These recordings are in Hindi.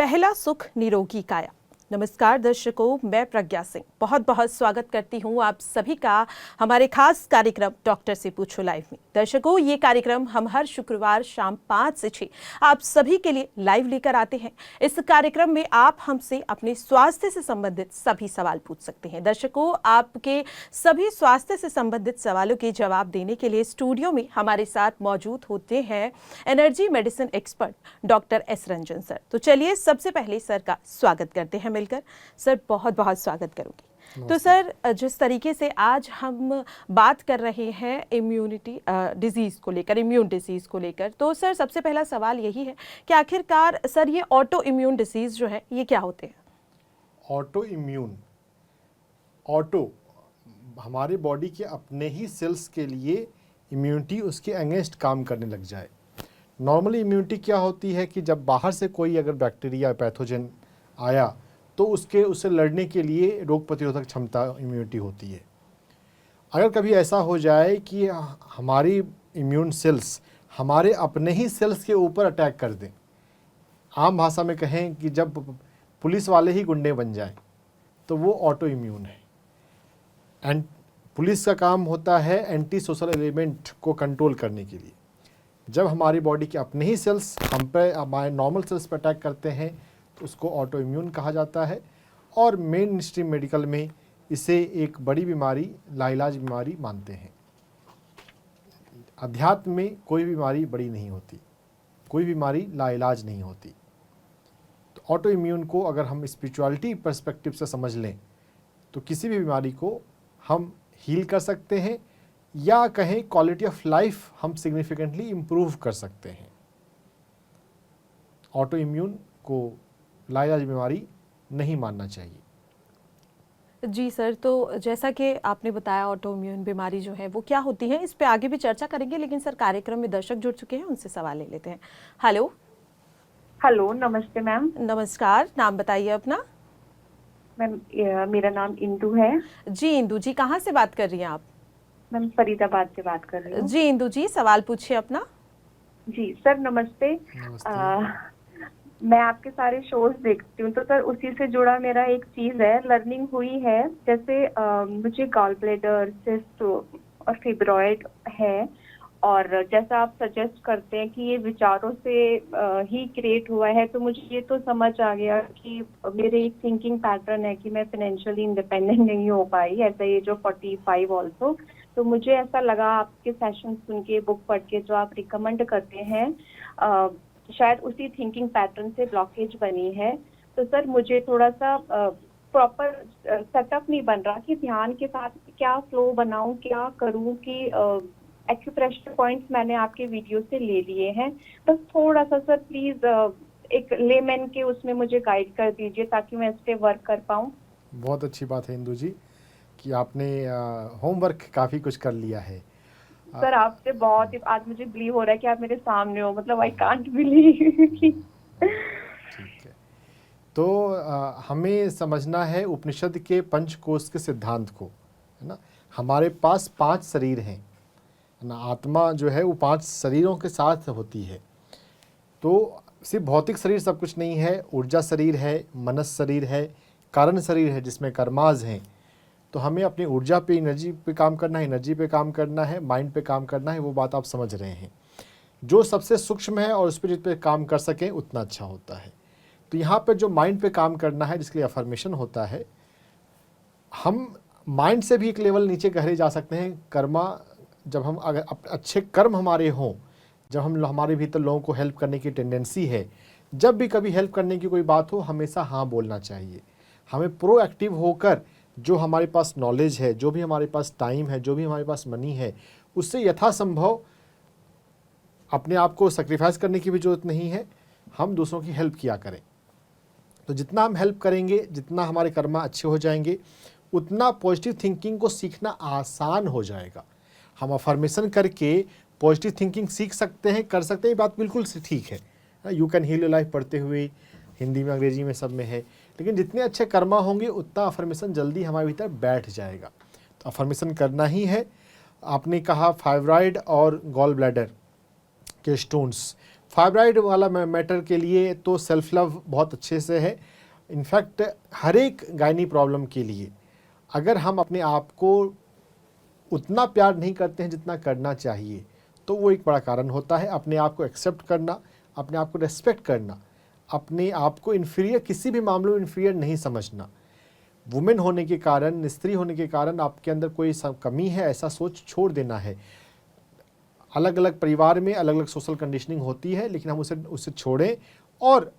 पहला सुख निरोगी काया। नमस्कार दर्शकों, मैं प्रज्ञा सिंह बहुत बहुत स्वागत करती हूं आप सभी का हमारे खास कार्यक्रम डॉक्टर से पूछो लाइव में। दर्शकों, ये कार्यक्रम हम हर शुक्रवार शाम 5 से 6 आप सभी के लिए लाइव लेकर आते हैं। इस कार्यक्रम में आप हमसे अपने स्वास्थ्य से संबंधित सभी सवाल पूछ सकते हैं। दर्शकों, आपके सभी स्वास्थ्य से संबंधित सवालों के जवाब देने के लिए स्टूडियो में हमारे साथ मौजूद होते हैं energy medicine expert doctor S Ranjan sir. तो चलिए सबसे पहले सर का स्वागत करते हैं मिलकर। सर बहुत बहुत स्वागत करूंगी। तो सर, जिस तरीके से आज हम बात कर रहे हैं इम्यूनिटी डिजीज को लेकर, इम्यून डिजीज को लेकर, तो सर सबसे पहला सवाल यही है कि आखिरकार सर ये ऑटो इम्यून डिजीज जो है ये क्या होते हैं? ऑटो इम्यून, ऑटो हमारे बॉडी के अपने ही सेल्स के लिए इम्यूनिटी उसके अगेंस्ट काम करने लग जाए। नॉर्मली इम्यूनिटी क्या होती है कि जब बाहर से कोई अगर बैक्टीरिया पैथोजन आया तो उससे लड़ने के लिए रोग प्रतिरोधक क्षमता इम्यूनिटी होती है। अगर कभी ऐसा हो जाए कि हमारी इम्यून सेल्स हमारे अपने ही सेल्स के ऊपर अटैक कर दें, आम भाषा में कहें कि जब पुलिस वाले ही गुंडे बन जाएं, तो वो ऑटो इम्यून है। एंड पुलिस का काम होता है एंटी सोशल एलिमेंट को कंट्रोल करने के लिए। जब हमारी बॉडी के अपने ही सेल्स हम पे, हमारे नॉर्मल सेल्स पर अटैक करते हैं, तो उसको ऑटो इम्यून कहा जाता है। और मेन स्ट्रीम मेडिकल में इसे एक बड़ी बीमारी, लाइलाज बीमारी मानते हैं। अध्यात्म में कोई बीमारी बड़ी नहीं होती, कोई बीमारी लाइलाज नहीं होती। तो ऑटो इम्यून को अगर हम स्पिरिचुअलिटी पर्सपेक्टिव से समझ लें तो किसी भी बीमारी को हम हील कर सकते हैं, या कहें क्वालिटी ऑफ लाइफ हम सिग्निफिकेंटली इम्प्रूव कर सकते हैं। ऑटो इम्यून को लाइलाज बीमारी नहीं मानना चाहिए। जी सर, तो जैसा कि आपने बताया ऑटो इम्यून बीमारी जो है वो क्या होती है, इस पे आगे भी चर्चा करेंगे, लेकिन सर कार्यक्रम में दर्शक जुड़ चुके हैं, उनसे सवाल ले लेते हैं। हेलो। हेलो, नमस्ते मैम। नमस्कार, नाम बताइए अपना। मैम, मेरा नाम इंदू है। जी इंदू जी, कहाँ से बात कर रही हैं आप? मैं फरीदाबाद से बात कर रही हूँ। जी इंदू जी, सवाल पूछिए अपना। जी सर, नमस्ते। मैं आपके सारे शोज देखती हूँ, तो सर उसी से जुड़ा मेरा एक चीज है, लर्निंग हुई है। जैसे मुझे गॉल ब्लैडर, सिस्ट और फिब्रॉइड है, और जैसा आप सजेस्ट करते हैं कि ये विचारों से ही क्रिएट हुआ है, तो मुझे ये तो समझ आ गया कि मेरे एक थिंकिंग पैटर्न है कि मैं फाइनेंशियली इंडिपेंडेंट नहीं हो पाई, ऐसा ये जो 45 ऑल्सो। तो मुझे ऐसा लगा आपके सेशन सुन के, बुक पढ़ के जो आप रिकमेंड करते हैं, शायद उसी थिंकिंग पैटर्न से ब्लॉकेज बनी है। तो सर मुझे थोड़ा सा प्रॉपर सेटअप नहीं बन रहा कि ध्यान के साथ क्या फ्लो बनाऊं, क्या करूं, कि एक्यूप्रेशर पॉइंट्स मैंने आपके वीडियो से ले लिए हैं, बस थोड़ा सा सर प्लीज एक लेमैन के उसमें मुझे गाइड कर दीजिए ताकि मैं इस पे वर्क कर पाऊं। बहुत अच्छी बात है इंदू जी कि आपने होमवर्क काफ़ी कुछ कर लिया है। सर आपसे बहुत ही आज मुझे बिलीव हो रहा है कि आप मेरे सामने हो, मतलब आई कांट बिलीव। ठीक है, तो हमें समझना है उपनिषद के पंचकोश के सिद्धांत को, है ना। हमारे पास 5 शरीर हैं ना, आत्मा जो है वो 5 शरीरों के साथ होती है। तो सिर्फ भौतिक शरीर सब कुछ नहीं है, ऊर्जा शरीर है, मनस शरीर है, कारण शरीर है जिसमें कर्माज हैं। तो हमें अपनी ऊर्जा पे, एनर्जी पे काम करना है, एनर्जी पे काम करना है, माइंड पे काम करना है, वो बात आप समझ रहे हैं। जो सबसे सूक्ष्म है और उस पर जिस पे काम कर सकें उतना अच्छा होता है। तो यहाँ पे जो माइंड पे काम करना है, जिसके लिए अफर्मेशन होता है, हम माइंड से भी एक लेवल नीचे गहरे जा सकते हैं। कर्मा, जब हम अगर अच्छे कर्म हमारे हों, जब हम हमारे भीतर लोगों को हेल्प करने की टेंडेंसी है, जब भी कभी हेल्प करने की कोई बात हो, हमेशा हाँ बोलना चाहिए। हमें प्रोएक्टिव होकर जो हमारे पास नॉलेज है, जो भी हमारे पास टाइम है, जो भी हमारे पास मनी है, उससे यथासंभव अपने आप को सेक्रीफाइस करने की भी ज़रूरत नहीं है। हम दूसरों की हेल्प किया करें। तो जितना हम हेल्प करेंगे, जितना हमारे कर्मा अच्छे हो जाएंगे, उतना पॉजिटिव थिंकिंग को सीखना आसान हो जाएगा। हम अफर्मेशन करके पॉजिटिव थिंकिंग सीख सकते हैं, कर सकते हैं, ये बात बिल्कुल ठीक है। You can heal your life पढ़ते हुए हिंदी में, अंग्रेजी में, सब में है। लेकिन जितने अच्छे कर्मा होंगे उतना अफर्मेशन जल्दी हमारे भीतर बैठ जाएगा। तो अफर्मेशन करना ही है। आपने कहा फाइब्रॉइड और गॉल ब्लैडर के स्टोन्स, फाइब्राइड वाला मैटर के लिए तो सेल्फ लव बहुत अच्छे से है। इनफैक्ट हर एक गायनी प्रॉब्लम के लिए अगर हम अपने आप को उतना प्यार नहीं करते हैं जितना करना चाहिए, तो वो एक बड़ा कारण होता है। अपने आप को एक्सेप्ट करना, अपने आप को रेस्पेक्ट करना, अपने आप को इन्फीरियर, किसी भी मामले में इन्फीरियर नहीं समझना। वुमेन होने के कारण, स्त्री होने के कारण आपके अंदर कोई कमी है ऐसा सोच छोड़ देना है। अलग अलग परिवार में अलग अलग सोशल कंडीशनिंग होती है, लेकिन हम उसे छोड़ें और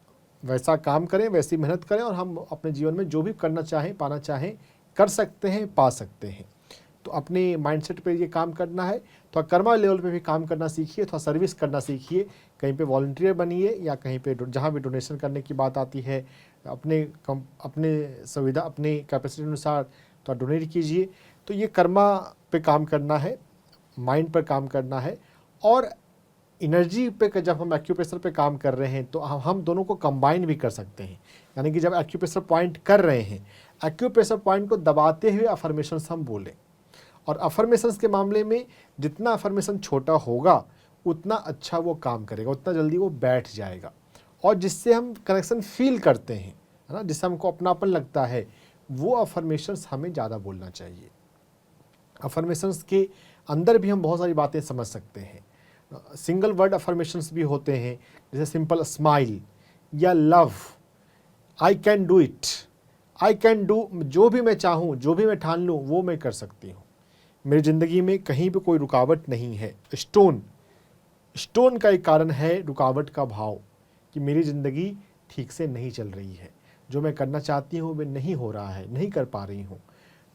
वैसा काम करें, वैसी मेहनत करें, और हम अपने जीवन में जो भी करना चाहें, पाना चाहें, कर सकते हैं, पा सकते हैं। तो अपने माइंडसेट पे ये काम करना है। थोड़ा कर्मा लेवल पे भी काम करना सीखिए, थोड़ा सर्विस करना सीखिए, कहीं पे वॉलंटियर बनिए या कहीं पे जहाँ भी डोनेशन करने की बात आती है अपने सुविधा, अपने कैपेसिटी अनुसार तो डोनेट कीजिए। तो ये कर्मा पे काम करना है, माइंड पर काम करना है। और एनर्जी पे जब हम एक्यूप्रेशर पे काम कर रहे हैं तो हम दोनों को कंबाइन भी कर सकते हैं। यानी कि जब एक्यूप्रेशर पॉइंट कर रहे हैं, एक्यूप्रेशर पॉइंट को दबाते हुए अफर्मेशंस हम बोलें। और अफर्मेशंस के मामले में जितना अफर्मेशन छोटा होगा उतना अच्छा वो काम करेगा, उतना जल्दी वो बैठ जाएगा, और जिससे हम कनेक्शन फील करते हैं, है ना, जिससे हमको अपनापन लगता है, वो अफर्मेशंस हमें ज़्यादा बोलना चाहिए। अफर्मेशंस के अंदर भी हम बहुत सारी बातें समझ सकते हैं। सिंगल वर्ड अफर्मेशंस भी होते हैं, जैसे सिंपल स्माइल या love, I can do it, I can do, जो भी मैं चाहूँ, जो भी मैं ठान लूँ वो मैं कर सकती हूँ। मेरी ज़िंदगी में कहीं भी कोई रुकावट नहीं है। स्टोन का एक कारण है रुकावट का भाव, कि मेरी ज़िंदगी ठीक से नहीं चल रही है, जो मैं करना चाहती हूँ वो नहीं हो रहा है, नहीं कर पा रही हूँ।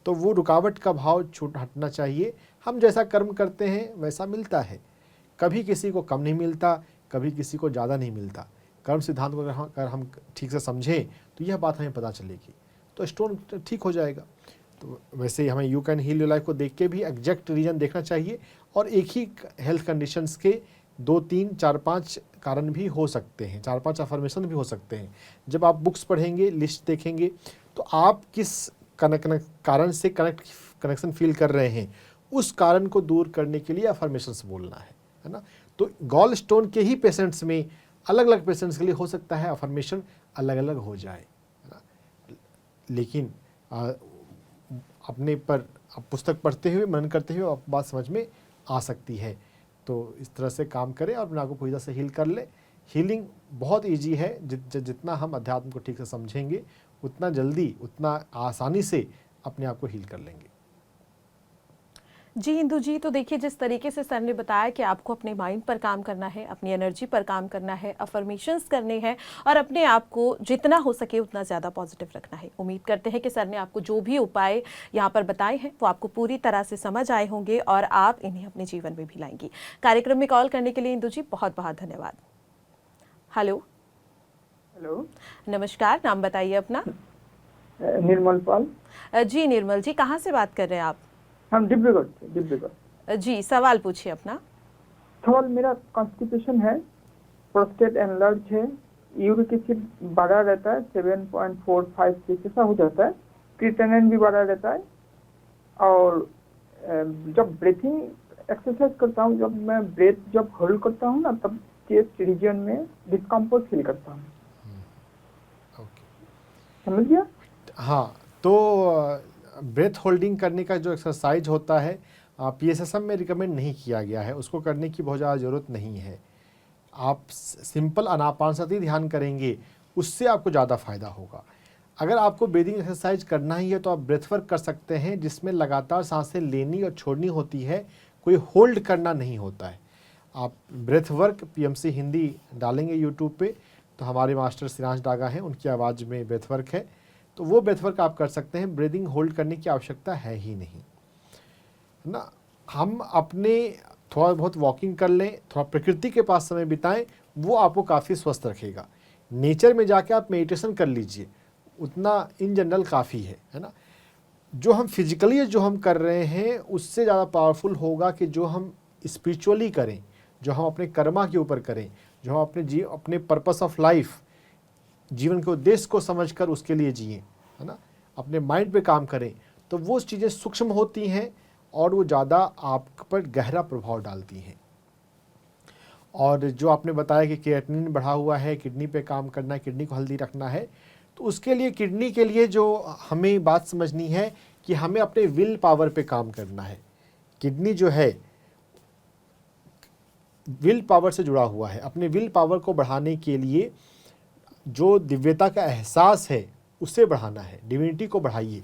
तो वो रुकावट का भाव हटना चाहिए। हम जैसा कर्म करते हैं वैसा मिलता है, कभी किसी को कम नहीं मिलता, कभी किसी को ज़्यादा नहीं मिलता। कर्म सिद्धांत को अगर हम ठीक से समझें तो यह बात हमें पता चलेगी, तो स्टोन ठीक हो जाएगा। तो वैसे ही हमें you can heal your life को देख के भी एग्जैक्ट रीजन देखना चाहिए, और एक ही हेल्थ कंडीशंस के 2, 3, 4, 5 कारण भी हो सकते हैं, 4, 5 अफर्मेशन भी हो सकते हैं। जब आप बुक्स पढ़ेंगे, लिस्ट देखेंगे, तो आप किस कारण से कनेक्शन फील कर रहे हैं, उस कारण को दूर करने के लिए अफर्मेशंस बोलना है ना। तो गॉल स्टोन के ही पेशेंट्स में, अलग अलग पेशेंट्स के लिए हो सकता है अफर्मेशन अलग अलग हो जाए, है ना। लेकिन अपने पर आप पुस्तक पढ़ते हुए, मनन करते हुए आप बात समझ में आ सकती है। तो इस तरह से काम करें और अपने आप को पूरी तरह से हील कर ले। हीलिंग बहुत इजी है, जितना हम अध्यात्म को ठीक से समझेंगे उतना जल्दी, उतना आसानी से अपने आप को हील कर लेंगे। जी इंदु जी, तो देखिए जिस तरीके से सर ने बताया कि आपको अपने माइंड पर काम करना है, अपनी एनर्जी पर काम करना है, अफर्मेशंस करने हैं, और अपने आप को जितना हो सके उतना ज़्यादा पॉजिटिव रखना है। उम्मीद करते हैं कि सर ने आपको जो भी उपाय यहाँ पर बताए हैं वो आपको पूरी तरह से समझ आए होंगे और आप इन्हें अपने जीवन में भी लाएंगी। कार्यक्रम में कॉल करने के लिए इंदु जी बहुत बहुत धन्यवाद। हेलो। हेलो, नमस्कार, नाम बताइए अपना। निर्मल पाल। जी निर्मल जी, कहाँ से बात कर रहे हैं आप? हम डिब्रूगढ़। जी, सवाल पूछिए अपना। सवाल मेरा कॉन्स्टिपेशन है, प्रोस्टेट एनलार्ज है, यूरिक एसिड बढ़ा रहता है 7.45 से ऐसा हो जाता है, क्रिएटिनिन भी बढ़ा रहता है, और जब ब्रीथिंग एक्सरसाइज करता हूँ, जब मैं ब्रेथ जब होल्ड करता हूँ ना, तब चेस्ट रीजन में डिस्कम्फर्ट फील करता हूँ। समझ गया? हाँ, तो ब्रेथ होल्डिंग करने का जो एक्सरसाइज होता है PSSM में रिकमेंड नहीं किया गया है, उसको करने की बहुत ज़्यादा ज़रूरत नहीं है। आप सिंपल आनापानसती ध्यान करेंगे, उससे आपको ज़्यादा फ़ायदा होगा। अगर आपको ब्रीदिंग एक्सरसाइज करना ही है तो आप ब्रेथ वर्क कर सकते हैं, जिसमें लगातार सांसें लेनी और छोड़नी होती है, कोई होल्ड करना नहीं होता है। आप ब्रेथ वर्क PMC हिंदी डालेंगे यूट्यूब पे तो हमारे मास्टर सिराज डागा हैं, उनकी आवाज़ में ब्रेथ वर्क है, तो वो ब्रेथ वर्क आप कर सकते हैं। ब्रीदिंग होल्ड करने की आवश्यकता है ही नहीं, है ना। हम अपने थोड़ा बहुत वॉकिंग कर लें, थोड़ा प्रकृति के पास समय बिताएं, वो आपको काफ़ी स्वस्थ रखेगा। नेचर में जाके आप मेडिटेशन कर लीजिए, उतना इन जनरल काफ़ी है ना। जो हम फिजिकली जो हम कर रहे हैं उससे ज़्यादा पावरफुल होगा कि जो हम स्पिरिचुअली करें, जो हम अपने कर्मा के ऊपर करें, जो हम अपने पर्पस ऑफ लाइफ, जीवन के उद्देश्य को समझकर उसके लिए जिएं, है ना, अपने माइंड पे काम करें, तो वो चीज़ें सूक्ष्म होती हैं और वो ज़्यादा आप पर गहरा प्रभाव डालती हैं। और जो आपने बताया कि क्रिएटिनिन बढ़ा हुआ है, किडनी पे काम करना है, किडनी को हेल्दी रखना है, तो उसके लिए किडनी के लिए जो हमें बात समझनी है कि हमें अपने विल पावर पे काम करना है। किडनी जो है विल पावर से जुड़ा हुआ है। अपने विल पावर को बढ़ाने के लिए जो दिव्यता का एहसास है उसे बढ़ाना है, डिविनिटी को बढ़ाइए।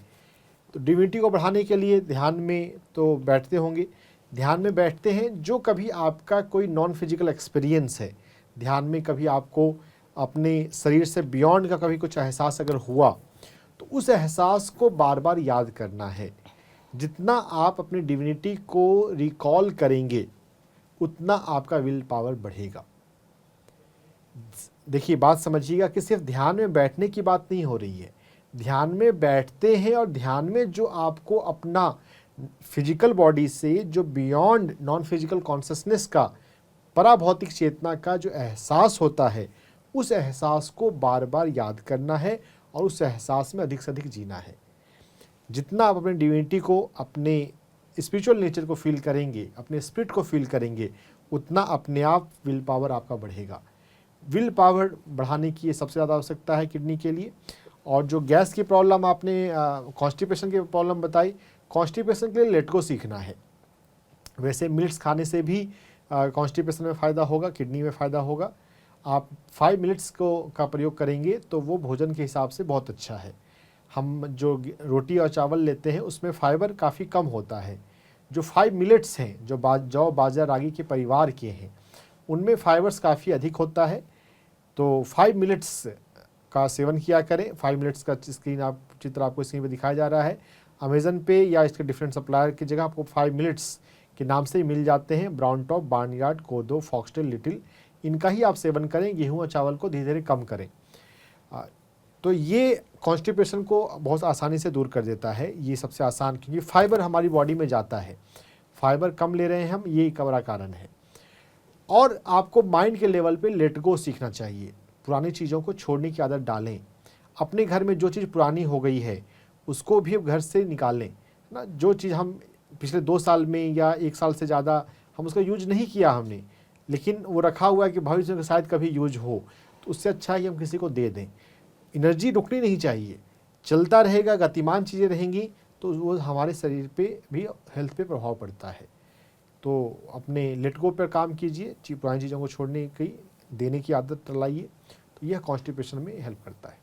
तो डिविनिटी को बढ़ाने के लिए ध्यान में तो बैठते होंगे, ध्यान में बैठते हैं। जो कभी आपका कोई नॉन फिजिकल एक्सपीरियंस है, ध्यान में कभी आपको अपने शरीर से बियॉन्ड का कभी कुछ एहसास अगर हुआ, तो उस एहसास को बार बार याद करना है। जितना आप अपनी डिविनिटी को रिकॉल करेंगे उतना आपका विल पावर बढ़ेगा। देखिए, बात समझिएगा कि सिर्फ ध्यान में बैठने की बात नहीं हो रही है। ध्यान में बैठते हैं और ध्यान में जो आपको अपना फिजिकल बॉडी से जो बियॉन्ड नॉन फिजिकल कॉन्शसनेस का, पराभौतिक चेतना का जो एहसास होता है, उस एहसास को बार बार याद करना है और उस एहसास में अधिक से अधिक जीना है। जितना आप अपने डिविनिटी को, अपने स्पिरिचुअल नेचर को फील करेंगे, अपने स्पिरिट को फील करेंगे, उतना अपने आप विल पावर आपका बढ़ेगा। विल पावर बढ़ाने की ये सबसे ज़्यादा आवश्यकता है किडनी के लिए। और जो गैस की प्रॉब्लम आपने कॉन्स्टिपेशन की प्रॉब्लम बताई, कॉन्स्टिपेशन के लिए लेट गो सीखना है। वैसे मिनट्स खाने से भी कॉन्स्टिपेशन में फ़ायदा होगा, किडनी में फ़ायदा होगा। आप 5 मिनट्स का प्रयोग करेंगे तो वो भोजन के हिसाब से बहुत अच्छा है। हम जो रोटी और चावल लेते हैं उसमें फाइबर काफ़ी कम होता है। जो 5 मिलेट्स हैं, जो जौ बाजरा रागी के परिवार के हैं, उनमें फाइबर्स काफ़ी अधिक होता है। तो 5 मिनट्स का सेवन किया करें। 5 मिनट्स का चित्र आपको स्क्रीन पे दिखाया जा रहा है। अमेज़न पे या इसके डिफरेंट सप्लायर की जगह आपको 5 मिनट्स के नाम से ही मिल जाते हैं। ब्राउन टॉप, बार्नयार्ड, कोदो, फॉक्सटेल, लिटिल, इनका ही आप सेवन करें। गेहूं और चावल को धीरे धीरे कम करें। तो ये कॉन्स्टिपेशन को बहुत आसानी से दूर कर देता है। ये सबसे आसान, क्योंकि फाइबर हमारी बॉडी में जाता है। फाइबर कम ले रहे हैं हम, ये एक बड़ा कारण है। और आपको माइंड के लेवल पे लेट गो सीखना चाहिए। पुरानी चीज़ों को छोड़ने की आदत डालें। अपने घर में जो चीज़ पुरानी हो गई है उसको भी अब घर से निकालें ना। जो चीज़ हम पिछले 2 साल में या 1 साल से ज़्यादा हम उसका यूज नहीं किया हमने, लेकिन वो रखा हुआ है कि भविष्य में शायद कभी यूज हो, तो उससे अच्छा है कि हम किसी को दे दें। एनर्जी रुकनी नहीं चाहिए, चलता रहेगा, गतिमान चीज़ें रहेंगी तो वो हमारे शरीर पे भी, हेल्थ पे प्रभाव पड़ता है। तो अपने लेट गो पर काम कीजिए, पुरानी चीज़ों को छोड़ने की, देने की आदत लाइए, तो यह कॉन्स्टिपेशन में हेल्प करता है।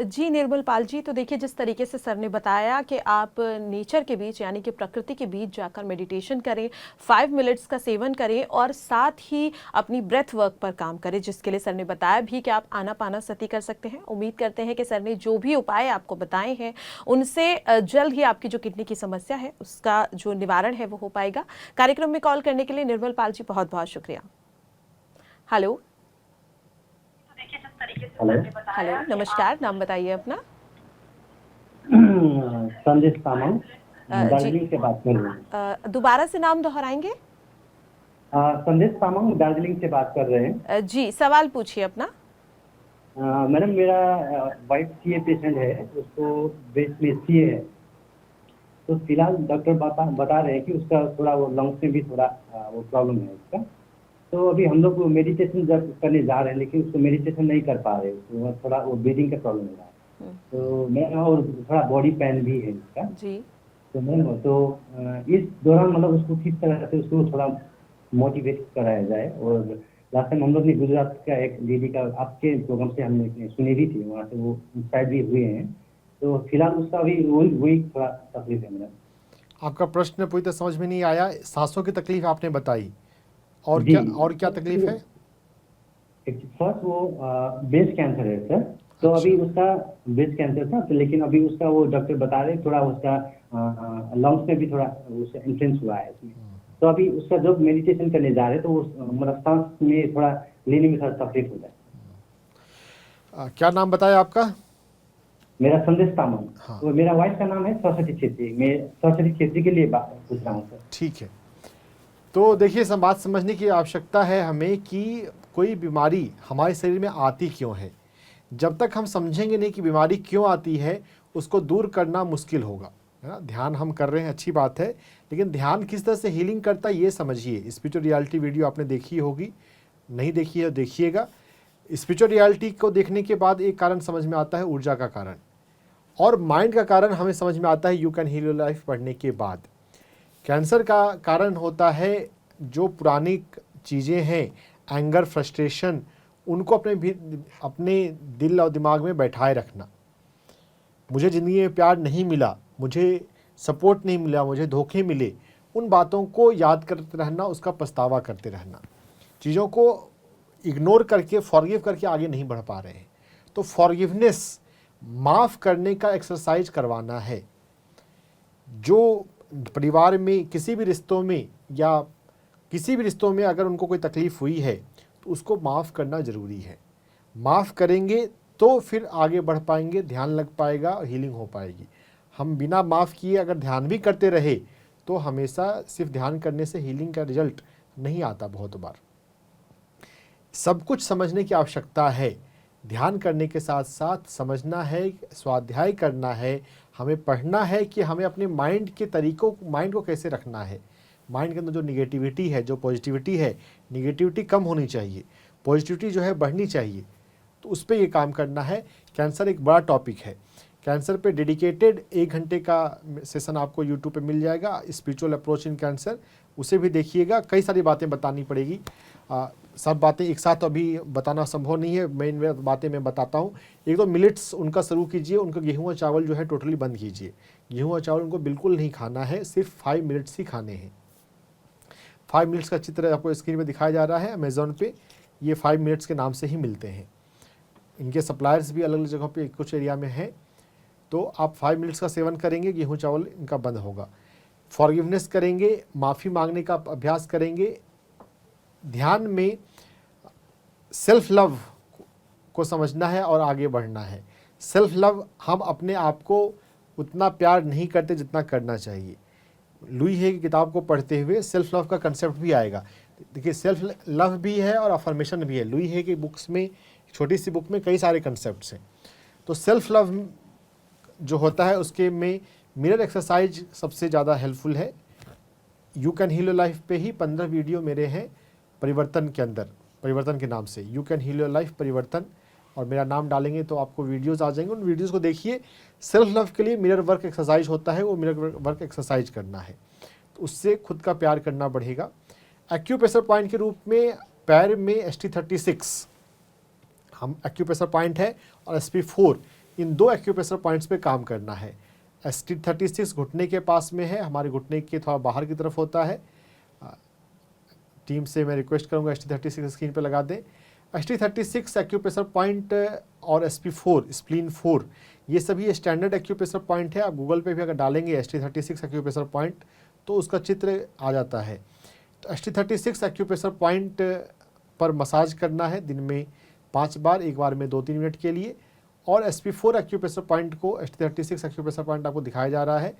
जी निर्मल पाल जी, तो देखिए जिस तरीके से सर ने बताया कि आप नेचर के बीच यानी कि प्रकृति के बीच जाकर मेडिटेशन करें, 5 मिनट्स का सेवन करें और साथ ही अपनी ब्रेथ वर्क पर काम करें, जिसके लिए सर ने बताया भी कि आप आनापानासती कर सकते हैं। उम्मीद करते हैं कि सर ने जो भी उपाय आपको बताए हैं उनसे जल्द ही आपकी जो किडनी की समस्या है उसका जो निवारण है वो हो पाएगा। कार्यक्रम में कॉल करने के लिए निर्मल पाल जी बहुत बहुत शुक्रिया। हेलो हेलो, नमस्कार, नाम बताइए अपना। संदेश तामांग, दार्जिलिंग से बात कर रहे हैं। दोबारा से नाम दोहराएंगे? संदेश तामांग, दार्जिलिंग से बात कर रहे हैं। जी, सवाल पूछिए अपना। मैडम, मेरा वाइफ सीए पेशेंट है, उसको ब्रेस्ट में सीए है। तो फिलहाल डॉक्टर बता रहे हैं कि उसका थोड़ा वो लंग्स में भी थोड़ा वो प्रॉब्लम है उसका। तो अभी हम लोग मेडिटेशन जब करने जा रहे हैं, लेकिन उसको मेडिटेशन नहीं कर पा रहे, तो थोड़ा वो ब्रीदिंग का प्रॉब्लम हो रहा है। तो मैं, और थोड़ा बॉडी पेन भी है इसका जी। तो मैम, तो इस दौरान मतलब उसको किस तरह से उसको थोड़ा मोटिवेट कराया जाए। और लास्ट टाइम हम लोग ने गुजरात का एक लेडी का आपके प्रोग्राम से हमने सुनी भी थी, वहाँ से वो इंस्पायर भी हुए हैं। तो फिलहाल उसका अभी वही थोड़ा तकलीफ है मैडम। आपका प्रश्न पूरी तरह समझ में नहीं आया। सांसों की तकलीफ आपने बताई, और क्या तकलीफ है? फर्स्ट वो ब्रेस्ट कैंसर है सर। तो अभी उसका ब्रेस्ट कैंसर था, तो लेकिन अभी उसका वो डॉक्टर बता रहे थोड़ा उसका लंग्स में भी थोड़ा उसका इन्फ्लुएंस हुआ है इसमें। तो अभी उसका जब मेडिटेशन करने जा रहे हैं तो वो मतलब सांस में थोड़ा लेने में थोड़ा तकलीफ होता है। क्या नाम बताया आपका? मेरा संदेश तामांग। हाँ। तो मेरा वाइफ का नाम है सरस्वती छेत्री। मैं सरस्वती छेत्री के लिए पूछ रहा हूँ सर। ठीक है। तो देखिए, बात समझने की आवश्यकता है हमें कि कोई बीमारी हमारे शरीर में आती क्यों है। जब तक हम समझेंगे नहीं कि बीमारी क्यों आती है, उसको दूर करना मुश्किल होगा, है ना। ध्यान हम कर रहे हैं, अच्छी बात है, लेकिन ध्यान किस तरह से हीलिंग करता है ये समझिए। स्पिरिचुअल रियलिटी वीडियो आपने देखी होगी, नहीं देखी है देखिएगा। स्पिरिचुअल रियलिटी को देखने के बाद एक कारण समझ में आता है, ऊर्जा का कारण, और माइंड का कारण हमें समझ में आता है you can heal your life पढ़ने के बाद। कैंसर का कारण होता है जो पुरानी चीज़ें हैं, एंगर, फ्रस्ट्रेशन, उनको अपने दिल और दिमाग में बैठाए रखना। मुझे ज़िंदगी में प्यार नहीं मिला, मुझे सपोर्ट नहीं मिला, मुझे धोखे मिले, उन बातों को याद करते रहना, उसका पछतावा करते रहना, चीज़ों को इग्नोर करके फॉरगिव करके आगे नहीं बढ़ पा रहे हैं। तो फॉरगिवनेस, माफ़ करने का एक्सरसाइज करवाना है। जो परिवार में किसी भी रिश्तों में या किसी भी रिश्तों में अगर उनको कोई तकलीफ़ हुई है तो उसको माफ़ करना ज़रूरी है। माफ़ करेंगे तो फिर आगे बढ़ पाएंगे, ध्यान लग पाएगा और हीलिंग हो पाएगी। हम बिना माफ़ किए अगर ध्यान भी करते रहे तो हमेशा सिर्फ ध्यान करने से हीलिंग का रिजल्ट नहीं आता। बहुत बार सब कुछ समझने की आवश्यकता है। ध्यान करने के साथ साथ समझना है, स्वाध्याय करना है, हमें पढ़ना है कि हमें अपने माइंड के तरीकों, माइंड को कैसे रखना है। माइंड के अंदर जो निगेटिविटी है, जो पॉजिटिविटी है, निगेटिविटी कम होनी चाहिए, पॉजिटिविटी जो है बढ़नी चाहिए। तो उस पर ये काम करना है। कैंसर एक बड़ा टॉपिक है। कैंसर पे डेडिकेटेड 1 घंटे का सेशन आपको यूट्यूब पे मिल जाएगा, स्पिरिचुअल अप्रोच इन कैंसर, उसे भी देखिएगा। कई सारी बातें बतानी पड़ेगी, सब बातें एक साथ अभी बताना संभव नहीं है। मेन बातें मैं बताता हूँ। एक तो मिलेट्स उनका शुरू कीजिए, उनका गेहूँ और चावल जो है टोटली बंद कीजिए। गेहूँ और चावल उनको बिल्कुल नहीं खाना है, सिर्फ 5 मिनट्स ही खाने हैं। 5 मिनट्स का चित्र आपको स्क्रीन पे दिखाया जा रहा है अमेज़ॉन पे, ये 5 मिनट्स के नाम से ही मिलते हैं। इनके सप्लायर्स भी अलग अलग जगहों पे कुछ एरिया में हैं। तो आप 5 मिनट्स का सेवन करेंगे, गेहूँ चावल इनका बंद होगा। फॉरगिवनेस करेंगे, माफ़ी मांगने का अभ्यास करेंगे। ध्यान में सेल्फ लव को समझना है और आगे बढ़ना है। सेल्फ लव, हम अपने आप को उतना प्यार नहीं करते जितना करना चाहिए। लुई हे की किताब को पढ़ते हुए सेल्फ लव का कंसेप्ट भी आएगा। देखिए, सेल्फ लव भी है और अफर्मेशन भी है। लुई हे की बुक्स में, छोटी सी बुक में कई सारे कंसेप्ट्स हैं। तो सेल्फ लव जो होता है उसके में मिरर एक्सरसाइज सबसे ज़्यादा हेल्पफुल है। You can heal your life पे ही 15 वीडियो मेरे हैं परिवर्तन के अंदर, परिवर्तन के नाम से, you can heal your life Parivartan, और मेरा नाम डालेंगे तो आपको वीडियोस आ जाएंगे। उन वीडियोस को देखिए। सेल्फ लव के लिए मिरर वर्क एक्सरसाइज होता है, वो मिरर वर्क एक्सरसाइज करना है, तो उससे खुद का प्यार करना बढ़ेगा। एक्यूप्रेशर पॉइंट के रूप में पैर में ST36 हम एक्यूप्रेशर पॉइंट है, और SP4, इन 2 एक्यूप्रेशर पॉइंट्स पे काम करना है। ST36 घुटने के पास में है, हमारे घुटने के थोड़ा बाहर की तरफ होता है। टीम से मैं रिक्वेस्ट करूंगा ST36 स्क्रीन पे लगा दें। ST36 एक्यूप्रेशर पॉइंट और SP4 स्प्लीन 4, ये सभी स्टैंडर्ड एक्यूप्रेशर पॉइंट है। आप गूगल पे भी अगर डालेंगे ST36 एक्यूप्रेशर पॉइंट तो उसका चित्र आ जाता है। तो ST36 एक्यूप्रेशर पॉइंट पर मसाज करना है दिन में 5 बार, एक बार में 2-3 मिनट के लिए। और SP4 एक्यूप्रेशर पॉइंट को, ST36 एक्यूप्रेशर पॉइंट आपको दिखाया जा रहा है,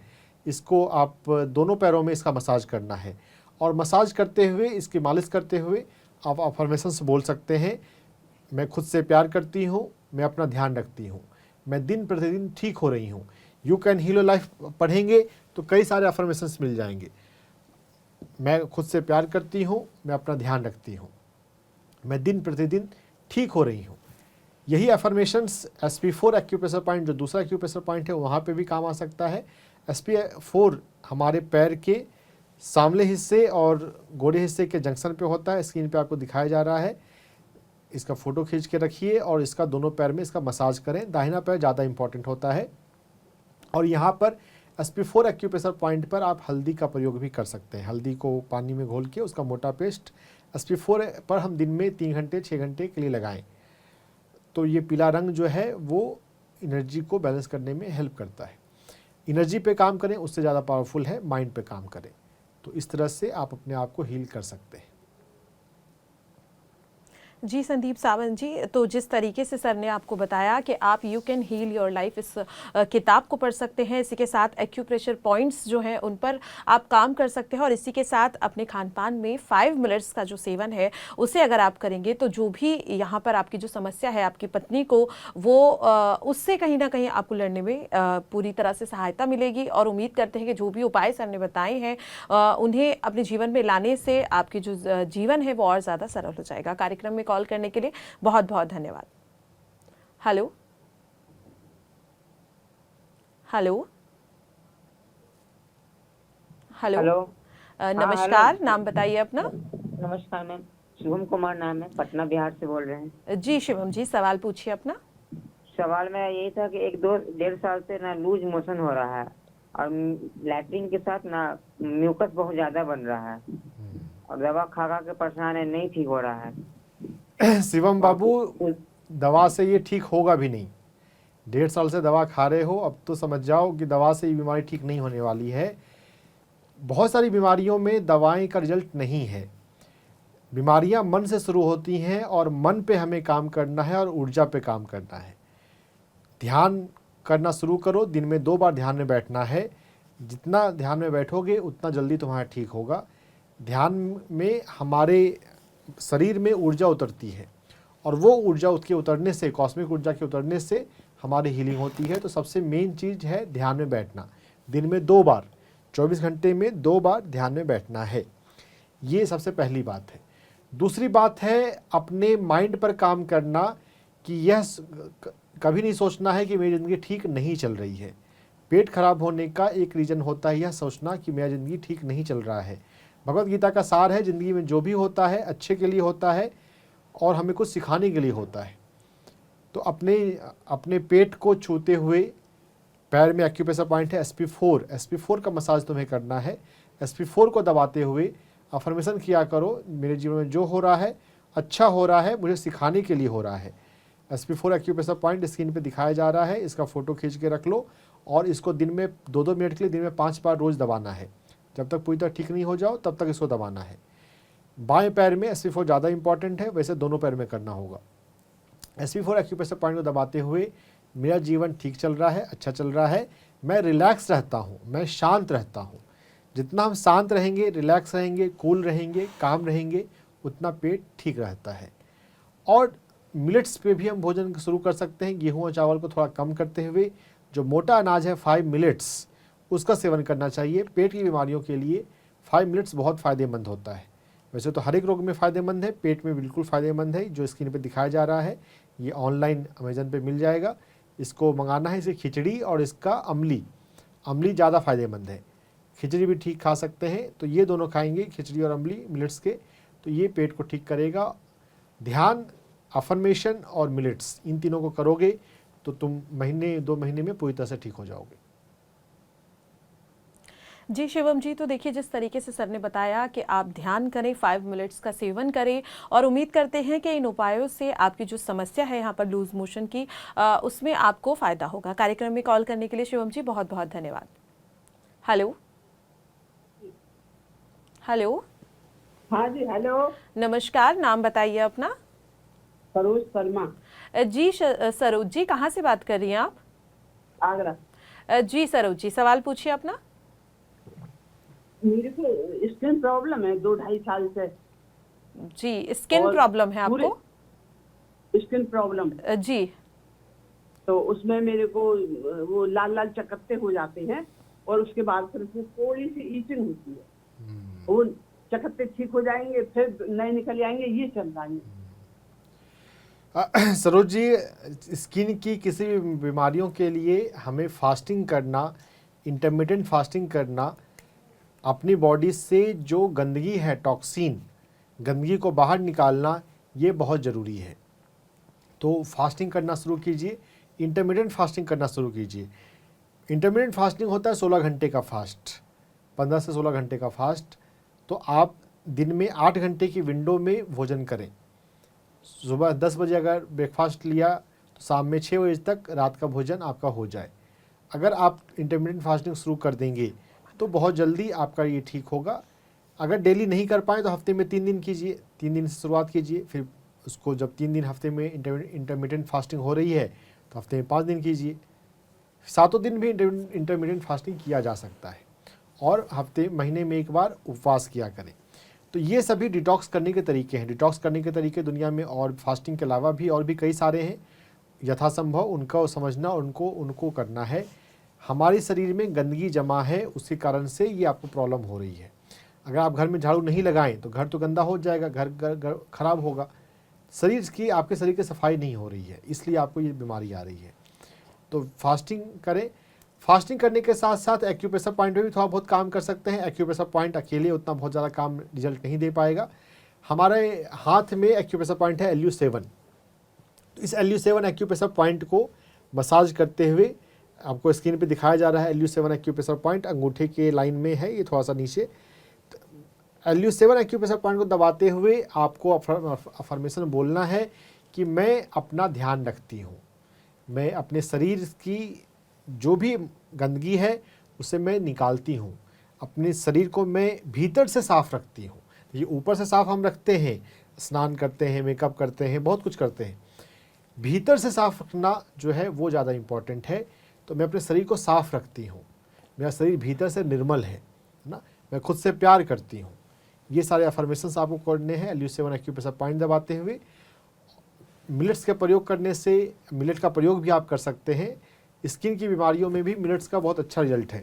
इसको आप दोनों पैरों में इसका मसाज करना है। और मसाज करते हुए, इसकी मालिश करते हुए आप अफर्मेशंस बोल सकते हैं। मैं खुद से प्यार करती हूँ, मैं अपना ध्यान रखती हूँ, मैं दिन प्रतिदिन ठीक हो रही हूँ। You can heal your life पढ़ेंगे तो कई सारे अफर्मेशंस मिल जाएंगे। मैं खुद से प्यार करती हूँ, मैं अपना ध्यान रखती हूँ, मैं दिन प्रतिदिन ठीक हो रही हूँ। यही अफर्मेशंस SP4 एक्यूप्रेशर पॉइंट, जो दूसरा एक्यूप्रेशर पॉइंट है, वहाँ पे भी काम आ सकता है। SP4 हमारे पैर के सामने हिस्से और गोड़े हिस्से के जंक्शन पे होता है। स्क्रीन पे आपको दिखाया जा रहा है। इसका फ़ोटो खींच के रखिए और इसका दोनों पैर में इसका मसाज करें। दाहिना पैर ज़्यादा इंपॉर्टेंट होता है। और यहाँ पर SP4 एक्यूप्रेशर पॉइंट पर आप हल्दी का प्रयोग भी कर सकते हैं। हल्दी को पानी में घोल के उसका मोटा पेस्ट SP4 पर हम दिन में 3 घंटे 6 घंटे के लिए लगाएं, तो ये पीला रंग जो है वो एनर्जी को बैलेंस करने में हेल्प करता है। एनर्जी पे काम करें, उससे ज़्यादा पावरफुल है माइंड पे काम करें। तो इस तरह से आप अपने आप को हील कर सकते हैं। जी संदीप सावंत जी, तो जिस तरीके से सर ने आपको बताया कि आप you can heal your life इस किताब को पढ़ सकते हैं, इसी के साथ एक्यूप्रेशर पॉइंट्स जो हैं उन पर आप काम कर सकते हैं, और इसी के साथ अपने खान पान में 5 मिनट्स का जो सेवन है उसे अगर आप करेंगे तो जो भी यहाँ पर आपकी जो समस्या है आपकी पत्नी को, वो उससे कहीं ना कहीं आपको लड़ने में पूरी तरह से सहायता मिलेगी। और उम्मीद करते हैं कि जो भी उपाय सर ने बताए हैं उन्हें अपने जीवन में लाने से आपकी जो जीवन है वो और ज़्यादा सरल हो जाएगा। कार्यक्रम में कॉल करने के लिए बहुत बहुत धन्यवाद। Hello hello hello hello. नमस्कार, हेलो। नाम बताइए अपना। नमस्कार मैम, शुभम कुमार नाम है, पटना बिहार से बोल रहे हैं। जी शिवम जी, सवाल पूछिए अपना। सवाल मेरा यही था कि 1-2-1.5 साल से ना लूज मोशन हो रहा है, और लैट्रिन के साथ ना म्यूकस बहुत ज्यादा बन रहा है, और दवा खा खा के परेशान है, नहीं ठीक हो रहा है। शिवम बाबू, दवा से ये ठीक होगा भी नहीं। 1.5 साल से दवा खा रहे हो, अब तो समझ जाओ कि दवा से ये बीमारी ठीक नहीं होने वाली है। बहुत सारी बीमारियों में दवाएं का रिजल्ट नहीं है। बीमारियां मन से शुरू होती हैं, और मन पे हमें काम करना है और ऊर्जा पे काम करना है। ध्यान करना शुरू करो, दिन में 2 बार ध्यान में बैठना है। जितना ध्यान में बैठोगे उतना जल्दी तुम्हारा ठीक होगा। ध्यान में हमारे शरीर में ऊर्जा उतरती है, और वो ऊर्जा उसके उतरने से, कॉस्मिक ऊर्जा के उतरने से हमारी हीलिंग होती है। तो सबसे मेन चीज़ है ध्यान में बैठना। दिन में 2 बार, 24 घंटे में 2 बार ध्यान में बैठना है। ये सबसे पहली बात है। दूसरी बात है अपने माइंड पर काम करना, कि यह कभी नहीं सोचना है कि मेरी ज़िंदगी ठीक नहीं चल रही है। पेट खराब होने का एक रीज़न होता है यह सोचना कि मेरी ज़िंदगी ठीक नहीं चल रहा है। भगवत गीता का सार है, ज़िंदगी में जो भी होता है अच्छे के लिए होता है और हमें कुछ सिखाने के लिए होता है। तो अपने पेट को छूते हुए, पैर में एक्यूप्रेशर पॉइंट है SP4 का मसाज तुम्हें करना है। SP4 को दबाते हुए अफर्मेशन किया करो, मेरे जीवन में जो हो रहा है अच्छा हो रहा है, मुझे सिखाने के लिए हो रहा है। SP4 एक्यूप्रेशर पॉइंट स्क्रीन पे दिखाया जा रहा है, इसका फ़ोटो खींच के रख लो, और इसको दिन में 2-2 मिनट के लिए दिन में 5 बार रोज़ दबाना है। जब तक पूरी तरह ठीक नहीं हो जाओ तब तक इसको दबाना है। बाएं पैर में SP4 ज़्यादा इंपॉर्टेंट है, वैसे दोनों पैर में करना होगा। SP4 एक्यूप्रेशर पॉइंट को दबाते हुए मेरा जीवन ठीक चल रहा है, अच्छा चल रहा है, मैं रिलैक्स रहता हूँ, मैं शांत रहता हूँ। जितना हम शांत रहेंगे, रिलैक्स रहेंगे, कूल रहेंगे, काम रहेंगे, उतना पेट ठीक रहता है। और मिलेट्स पे भी हम भोजन शुरू कर सकते हैं। गेहूं और चावल को थोड़ा कम करते हुए जो मोटा अनाज है 5 मिलेट्स, उसका सेवन करना चाहिए। पेट की बीमारियों के लिए 5 मिलेट्स बहुत फ़ायदेमंद होता है। वैसे तो हर एक रोग में फ़ायदेमंद है, पेट में बिल्कुल फ़ायदेमंद है। जो स्क्रीन पे दिखाया जा रहा है ये ऑनलाइन अमेजन पे मिल जाएगा, इसको मंगाना है। इसे खिचड़ी और इसका अमली ज़्यादा फ़ायदेमंद है। खिचड़ी भी ठीक खा सकते हैं, तो ये दोनों खाएंगे, खिचड़ी और अमली मिलेट्स के, तो ये पेट को ठीक करेगा। ध्यान, अफर्मेशन और मिलेट्स, इन तीनों को करोगे तो तुम 1-2 महीने में पूरी तरह से ठीक हो जाओगे। जी शिवम जी, तो देखिए जिस तरीके से सर ने बताया कि आप ध्यान करें, 5 मिनट्स का सेवन करें, और उम्मीद करते हैं कि इन उपायों से आपकी जो समस्या है यहाँ पर लूज मोशन की, उसमें आपको फ़ायदा होगा। कार्यक्रम में कॉल करने के लिए शिवम जी बहुत बहुत धन्यवाद। Hello hello. हाँ जी, हेलो। नमस्कार, नाम बताइए अपना। सरोज शर्मा। जी सरोज जी, कहाँ से बात कर रही हैं आप? आगरा। जी सरोज जी, सवाल पूछिए अपना। मेरे को स्किन प्रॉब्लम है 2-2.5 साल से। जी, स्किन और प्रॉब्लम है आपको? स्किन प्रॉब्लम जी। तो उसमें मेरे को वो लाल लाल चकत्ते हो जाते हैं, और उसके बाद फिर उसमें थोड़ी सी ईचिंग होती है। वो चकत्ते ठीक हो जाएंगे, फिर नए निकल आएंगे, ये चल रहा है। सरोज जी, स्किन की किसी भी बीमारियों के लिए हमें फास्टिंग करना, इंटरमिटेंट फास्टिंग करना, अपनी बॉडी से जो गंदगी है, टॉक्सिन, गंदगी को बाहर निकालना, ये बहुत ज़रूरी है। तो फास्टिंग करना शुरू कीजिए, इंटरमिटेंट फास्टिंग करना शुरू कीजिए। इंटरमिटेंट फास्टिंग होता है 16 घंटे का फास्ट, 15 से 16 घंटे का फास्ट। तो आप दिन में 8 घंटे की विंडो में भोजन करें। सुबह 10 बजे अगर ब्रेकफास्ट लिया तो शाम में 6 बजे तक रात का भोजन आपका हो जाए। अगर आप इंटरमिटेंट फास्टिंग शुरू कर देंगे तो बहुत जल्दी आपका ये ठीक होगा। अगर डेली नहीं कर पाएँ तो हफ्ते में 3 दिन कीजिए, 3 दिन से शुरुआत कीजिए, फिर उसको जब 3 दिन हफ्ते में इंटरमीडिएंट फास्टिंग हो रही है तो हफ्ते में 5 दिन कीजिए। 7 दिन भी इंटरमीडिएंट फास्टिंग किया जा सकता है और महीने में एक बार उपवास किया करें। तो ये सभी डिटॉक्स करने के तरीके हैं। डिटॉक्स करने के तरीके दुनिया में और फास्टिंग के अलावा भी और भी कई सारे हैं। यथासंभव उनका समझना, उनको करना है। हमारे शरीर में गंदगी जमा है, उसके कारण से ये आपको प्रॉब्लम हो रही है। अगर आप घर में झाड़ू नहीं लगाएं तो घर तो गंदा हो जाएगा, घर खराब होगा। आपके शरीर की सफाई नहीं हो रही है, इसलिए आपको ये बीमारी आ रही है। तो फास्टिंग करें। फास्टिंग करने के साथ साथ एक्यूप्रेशर पॉइंट पे भी थोड़ा बहुत काम कर सकते हैं। एक्यूप्रेशर पॉइंट अकेले उतना बहुत ज़्यादा काम रिजल्ट नहीं दे पाएगा। हमारे हाथ में एक्यूप्रेशर पॉइंट है LU7। तो इस LU7 एक्यूप्रेशर पॉइंट को मसाज करते हुए, आपको स्क्रीन पे दिखाया जा रहा है LU7 एक्यूप्रेशर पॉइंट अंगूठे के लाइन में है, ये थोड़ा सा नीचे। LU7 एक्यूप्रेशर पॉइंट को दबाते हुए आपको अफर्मेशन बोलना है कि मैं अपना ध्यान रखती हूँ, मैं अपने शरीर की जो भी गंदगी है उसे मैं निकालती हूँ, अपने शरीर को मैं भीतर से साफ़ रखती हूँ। ये ऊपर से साफ़ हम रखते हैं, स्नान करते हैं, मेकअप करते हैं, बहुत कुछ करते हैं। भीतर से साफ़ रखना जो है वो ज़्यादा इम्पॉर्टेंट है। तो मैं अपने शरीर को साफ़ रखती हूँ, मेरा शरीर भीतर से निर्मल है ना, मैं खुद से प्यार करती हूँ। ये सारे अफर्मेशंस आपको करने हैं LU7 एक्यूप्रेशर पॉइंट दबाते हुए। मिलेट्स के प्रयोग करने से, मिलेट का प्रयोग भी आप कर सकते हैं। स्किन की बीमारियों में भी मिलेट्स का बहुत अच्छा रिजल्ट है।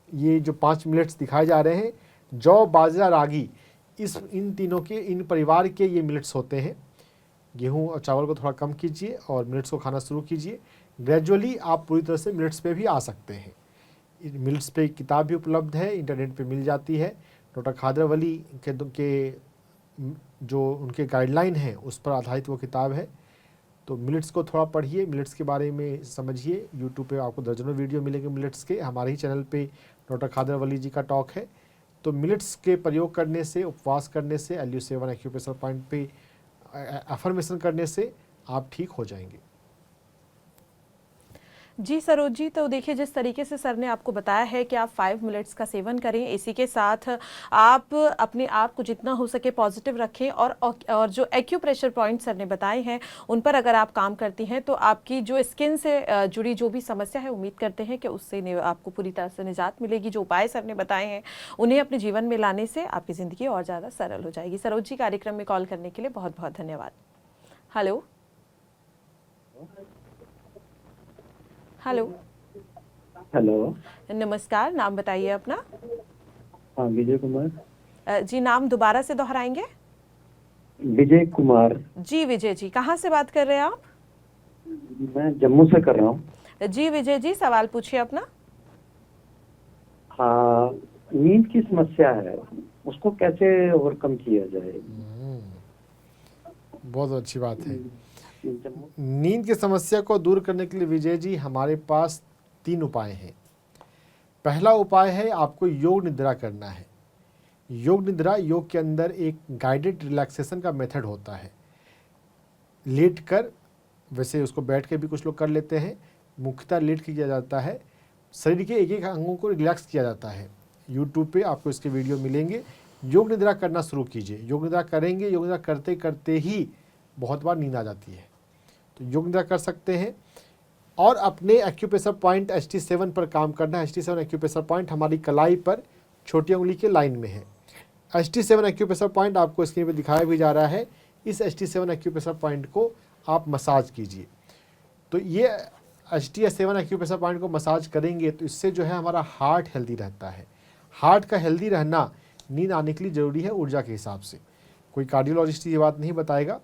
ये जो 5 मिलेट्स दिखाए जा रहे हैं, जौ, बाजरा, रागी, इन तीनों के, इन परिवार के ये मिलेट्स होते हैं। गेहूं और चावल को थोड़ा कम कीजिए और मिलेट्स को खाना शुरू कीजिए। ग्रेजुअली आप पूरी तरह से मिलेट्स पे भी आ सकते हैं। मिलेट्स पे किताब भी उपलब्ध है, इंटरनेट पे मिल जाती है। डॉक्टर खादरवली के जो उनके गाइडलाइन हैं उस पर आधारित वो किताब है। तो मिलेट्स को थोड़ा पढ़िए, मिलेट्स के बारे में समझिए। यूट्यूब पे आपको दर्जनों वीडियो मिलेंगे मिलेट्स के। हमारे ही चैनल पे डॉक्टर खादरवली जी का टॉक है। तो मिलेट्स के प्रयोग करने से, उपवास करने से, LU7 एक्यूप्रेशर पॉइंट पे अफर्मेशन करने से आप ठीक हो जाएंगे। जी सरोज जी, तो देखिए जिस तरीके से सर ने आपको बताया है कि आप 5 मिनट्स का सेवन करें, इसी के साथ आप अपने आप को जितना हो सके पॉजिटिव रखें और जो एक्यूप्रेशर पॉइंट सर ने बताए हैं उन पर अगर आप काम करती हैं तो आपकी जो स्किन से जुड़ी जो भी समस्या है, उम्मीद करते हैं कि उससे आपको पूरी तरह से निजात मिलेगी। जो उपाय सर ने बताए हैं उन्हें अपने जीवन में लाने से आपकी ज़िंदगी और ज़्यादा सरल हो जाएगी। सरोज जी, कार्यक्रम में कॉल करने के लिए बहुत बहुत धन्यवाद। हेलो हेलो हेलो, नमस्कार, नाम बताइए अपना। हाँ, विजय कुमार। जी, नाम दोबारा से दोहराएंगे? विजय कुमार। जी विजय जी, कहाँ से बात कर रहे हैं आप? मैं जम्मू से कर रहा हूँ। जी विजय जी, सवाल पूछिए अपना। हाँ, नींद की समस्या है, उसको कैसे ओवरकम किया जाए? बहुत अच्छी बात है। नींद की समस्या को दूर करने के लिए विजय जी हमारे पास 3 उपाय हैं। पहला उपाय है, आपको योग निद्रा करना है। योग निद्रा, योग के अंदर एक गाइडेड रिलैक्सेशन का मेथड होता है। लेट कर, वैसे उसको बैठ के भी कुछ लोग कर लेते हैं, मुख्यतः लेट किया जाता है। शरीर के एक एक अंगों को रिलैक्स किया जाता है। यूट्यूब पे आपको इसके वीडियो मिलेंगे। योग निद्रा करना शुरू कीजिए। योग निद्रा करेंगे, योग निद्रा करते करते ही बहुत बार नींद आ जाती है, तो योग निद्रा कर सकते हैं। और अपने एक्यूप्रेशर पॉइंट HT7 पर काम करना है। HT7 एक्यूप्रेशर पॉइंट हमारी कलाई पर छोटी उंगली के लाइन में है। HT7 एक्यूप्रेशर पॉइंट आपको स्क्रीन पर दिखाया भी जा रहा है। इस HT7 एक्यूप्रेशर पॉइंट को आप मसाज कीजिए। तो ये HT7 एक्यूप्रेशर पॉइंट को मसाज करेंगे तो इससे जो है हमारा हार्ट हेल्दी रहता है। हार्ट का हेल्दी रहना नींद आने के लिए ज़रूरी है ऊर्जा के हिसाब से। कोई कार्डियोलॉजिस्ट ये बात नहीं बताएगा,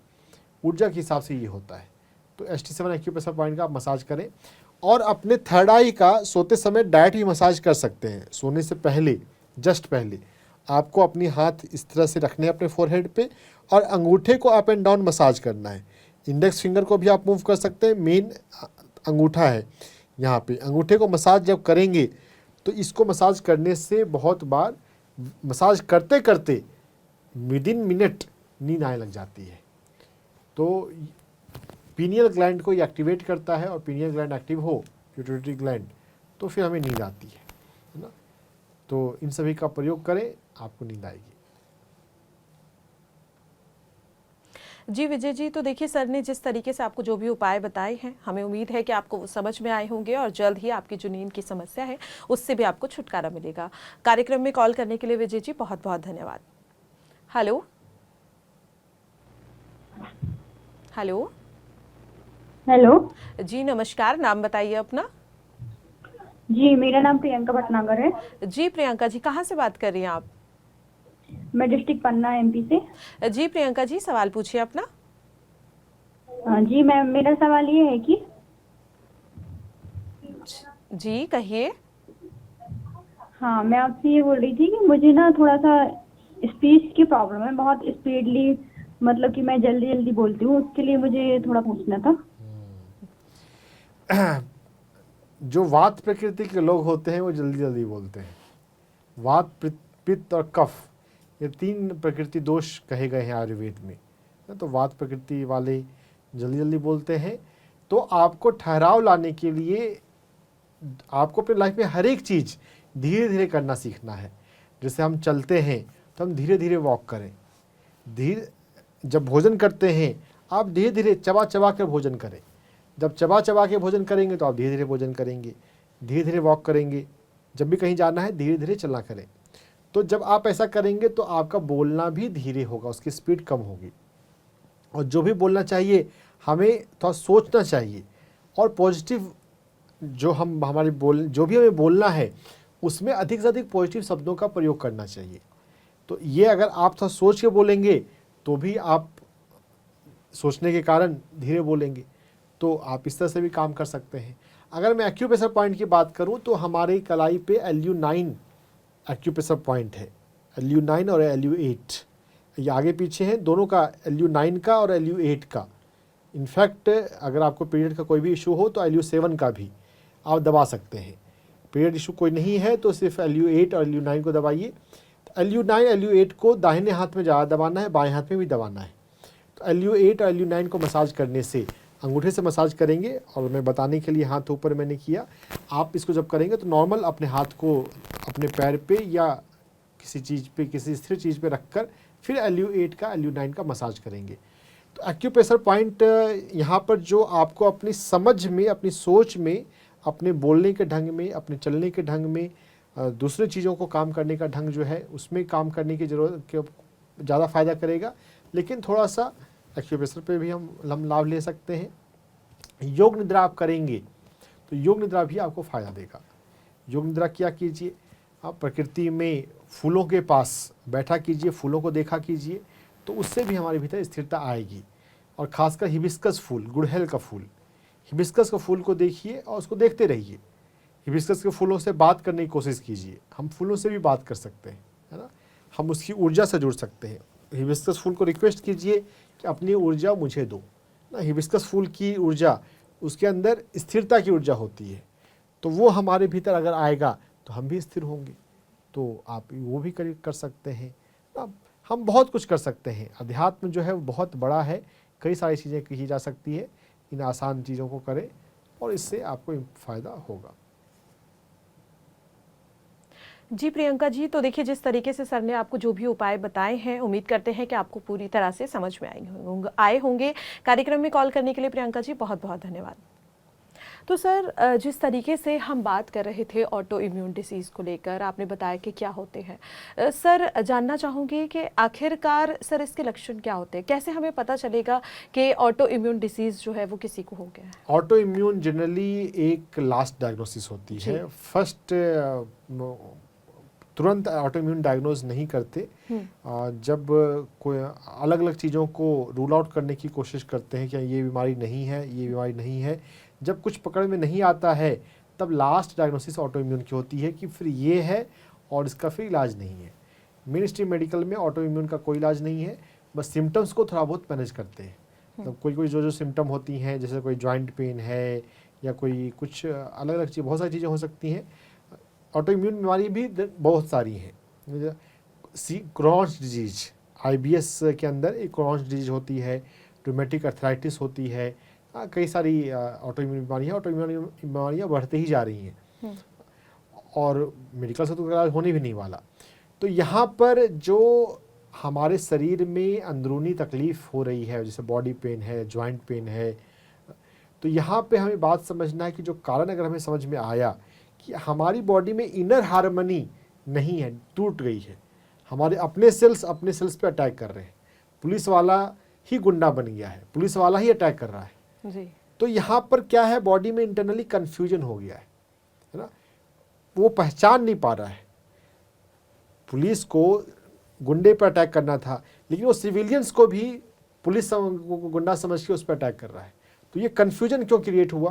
ऊर्जा के हिसाब से ये होता है। तो HT7 एक्यूप्रेशर पॉइंट का आप मसाज करें। और अपने थर्ड आई का सोते समय डायरेक्ट भी मसाज कर सकते हैं। सोने से पहले, जस्ट पहले आपको अपनी हाथ इस तरह से रखने हैं अपने फोरहेड पे और अंगूठे को अप एंड डाउन मसाज करना है। इंडेक्स फिंगर को भी आप मूव कर सकते हैं। मेन अंगूठा है यहाँ पे, अंगूठे को मसाज जब करेंगे तो इसको मसाज करने से बहुत बार मसाज करते करते विदिन मिनट नींद आने लग जाती है। तो पीनियल ग्लैंड को ये एक्टिवेट करता है और पीनियल ग्लैंड एक्टिव हो, पिट्यूटरी ग्लैंड, तो फिर हमें नींद आती है ना। तो इन सभी का प्रयोग करें, आपको नींद आएगी। जी विजय जी, तो देखिए सर ने जिस तरीके से आपको जो भी उपाय बताए हैं, हमें उम्मीद है कि आपको वो समझ में आए होंगे और जल्द ही आपकी जो नींद की समस्या है उससे भी आपको छुटकारा मिलेगा। कार्यक्रम में कॉल करने के लिए विजय जी बहुत बहुत धन्यवाद। हेलो हेलो हेलो जी नमस्कार, नाम बताइए अपना। जी, मेरा नाम प्रियंका भटनागर है। जी प्रियंका जी, कहाँ से बात कर रही हैं आप? मैं डिस्ट्रिक्ट पन्ना एमपी से। जी प्रियंका जी, सवाल पूछिए अपना। जी मैम, मेरा सवाल ये है कि जी कहिए। हाँ, मैं आपसे ये बोल रही थी कि मुझे ना थोड़ा सा स्पीच की प्रॉब्लम है, बहुत स्पीडली, मतलब कि मैं जल्दी जल्दी बोलती हूँ, उसके लिए मुझे थोड़ा पूछना था। जो वात प्रकृति के लोग होते हैं वो जल्दी जल्दी बोलते हैं। वात, पित्त और कफ, ये 3 प्रकृति दोष कहे गए हैं आयुर्वेद में। तो वात प्रकृति वाले जल्दी जल्दी बोलते हैं। तो आपको ठहराव लाने के लिए आपको अपनी लाइफ में हर एक चीज़ धीरे धीरे करना सीखना है। जैसे हम चलते हैं तो हम धीरे धीरे वॉक करें। जब भोजन करते हैं आप धीरे धीरे चबा चबा कर भोजन करें। जब चबा चबा के भोजन करेंगे तो आप धीरे धीरे भोजन करेंगे, धीरे धीरे वॉक करेंगे। जब भी कहीं जाना है धीरे धीरे चलना करें। तो जब आप ऐसा करेंगे तो आपका बोलना भी धीरे होगा, उसकी स्पीड कम होगी। और जो भी बोलना चाहिए हमें थोड़ा सोचना चाहिए, और पॉजिटिव जो भी हमें बोलना है उसमें अधिक से अधिक पॉजिटिव शब्दों का प्रयोग करना चाहिए। तो ये अगर आप थोड़ा सोच के बोलेंगे तो भी आप सोचने के कारण धीरे बोलेंगे, तो आप इस तरह से भी काम कर सकते हैं। अगर मैं एक्यूप्रेशर पॉइंट की बात करूं तो हमारी कलाई पे LU9 एक्यूप्रेशर पॉइंट है। LU9 और LU8 ये आगे पीछे हैं, दोनों का, LU9 का और LU8 का। इनफैक्ट अगर आपको पीरियड का कोई भी इशू हो तो LU7 का भी आप दबा सकते हैं। पीरियड इशू कोई नहीं है तो सिर्फ LU8 और LU9 को दबाइए। तो LU9 LU8 को दाहिने हाथ में ज़्यादा दबाना है, बाएं हाथ में भी दबाना है। तो LU8 और LU9 को मसाज करने से, अंगूठे से मसाज करेंगे, और मैं बताने के लिए हाथ ऊपर मैंने किया। आप इसको जब करेंगे तो नॉर्मल अपने हाथ को अपने पैर पे या किसी चीज़ पे, किसी स्थिर चीज़ पे रखकर फिर LU8 का LU9 का मसाज करेंगे। तो एक्यूप्रेशर पॉइंट यहाँ पर जो आपको अपनी समझ में, अपनी सोच में, अपने बोलने के ढंग में, अपने चलने के ढंग में, दूसरे चीज़ों को काम करने का ढंग जो है उसमें काम करने की ज़रूरत ज़्यादा फ़ायदा करेगा। लेकिन थोड़ा सा एक्यूप्रेशर पे भी हम लाभ ले सकते हैं। योग निद्रा आप करेंगे तो योग निद्रा भी आपको फ़ायदा देगा। योग निद्रा क्या कीजिए, आप प्रकृति में फूलों के पास बैठा कीजिए, फूलों को देखा कीजिए, तो उससे भी हमारे भीतर स्थिरता आएगी। और ख़ासकर हिबिस्कस फूल, गुड़हल का फूल, हिबिस्कस का फूल को देखिए और उसको देखते रहिए। हिबिस्कस के फूलों से बात करने की कोशिश कीजिए। हम फूलों से भी बात कर सकते हैं, है ना, हम उसकी ऊर्जा से जुड़ सकते हैं। हिबिस्कस फूल को रिक्वेस्ट कीजिए कि अपनी ऊर्जा मुझे दो ना। हिबिस्कस फूल की ऊर्जा, उसके अंदर स्थिरता की ऊर्जा होती है, तो वो हमारे भीतर अगर आएगा तो हम भी स्थिर होंगे। तो आप वो भी कर सकते हैं। हम बहुत कुछ कर सकते हैं। अध्यात्म जो है वो बहुत बड़ा है, कई सारी चीज़ें की जा सकती है। इन आसान चीज़ों को करें और इससे आपको फ़ायदा होगा। जी प्रियंका जी, तो देखिए जिस तरीके से सर ने आपको जो भी उपाय बताए हैं, उम्मीद करते हैं कि आपको पूरी तरह से समझ में आए होंगे। कार्यक्रम में कॉल करने के लिए प्रियंका जी बहुत बहुत धन्यवाद। तो सर, जिस तरीके से हम बात कर रहे थे ऑटो इम्यून डिसीज़ को लेकर, आपने बताया कि क्या होते हैं। सर जानना चाहूँगी कि आखिरकार सर इसके लक्षण क्या होते हैं, कैसे हमें पता चलेगा कि ऑटो इम्यून डिसीज़ जो है वो किसी को हो गया है? ऑटो इम्यून जनरली एक लास्ट डायग्नोसिस होती है। फर्स्ट तुरंत ऑटो इम्यून डायग्नोज नहीं करते। जब कोई अलग अलग चीज़ों को रूल आउट करने की कोशिश करते हैं कि ये बीमारी नहीं है, ये बीमारी नहीं है, जब कुछ पकड़ में नहीं आता है तब लास्ट डायग्नोसिस ऑटो इम्यून की होती है कि फिर ये है और इसका फिर इलाज नहीं है। मेन स्ट्रीम मेडिकल में ऑटो इम्यून का कोई इलाज नहीं है, बस सिम्टम्स को थोड़ा बहुत मैनेज करते हैं। मतलब कोई जो सिम्टम होती हैं, जैसे कोई जॉइंट पेन है या कोई कुछ अलग अलग चीज़, बहुत सारी चीज़ें हो सकती हैं। ऑटो इम्यून बीमारी भी बहुत सारी हैं। क्रॉन्स डिजीज, IBS के अंदर एक क्रॉन्स डिजीज होती है, रूमेटिक अर्थराइटिस होती है, कई सारी ऑटो इम्यून बीमारियाँ। ऑटो इम्यून बीमारियाँ बढ़ते ही जा रही हैं और मेडिकल से तो इलाज होने भी नहीं वाला। तो यहाँ पर जो हमारे शरीर में अंदरूनी तकलीफ़ हो रही है, जैसे बॉडी पेन है, जॉइंट पेन है, तो यहाँ पे हमें बात समझना है कि जो कारण अगर हमें समझ में आया कि हमारी बॉडी में इनर हार्मनी नहीं है, टूट गई है, हमारे अपने सेल्स पे अटैक कर रहे हैं, पुलिस वाला ही गुंडा बन गया है, पुलिस वाला ही अटैक कर रहा है जी। तो यहाँ पर क्या है, बॉडी में इंटरनली कन्फ्यूजन हो गया है ना, वो पहचान नहीं पा रहा है। पुलिस को गुंडे पर अटैक करना था, लेकिन वो सिविलियंस को भी पुलिस गुंडा समझ के उस पर अटैक कर रहा है। तो ये कन्फ्यूजन क्यों क्रिएट हुआ?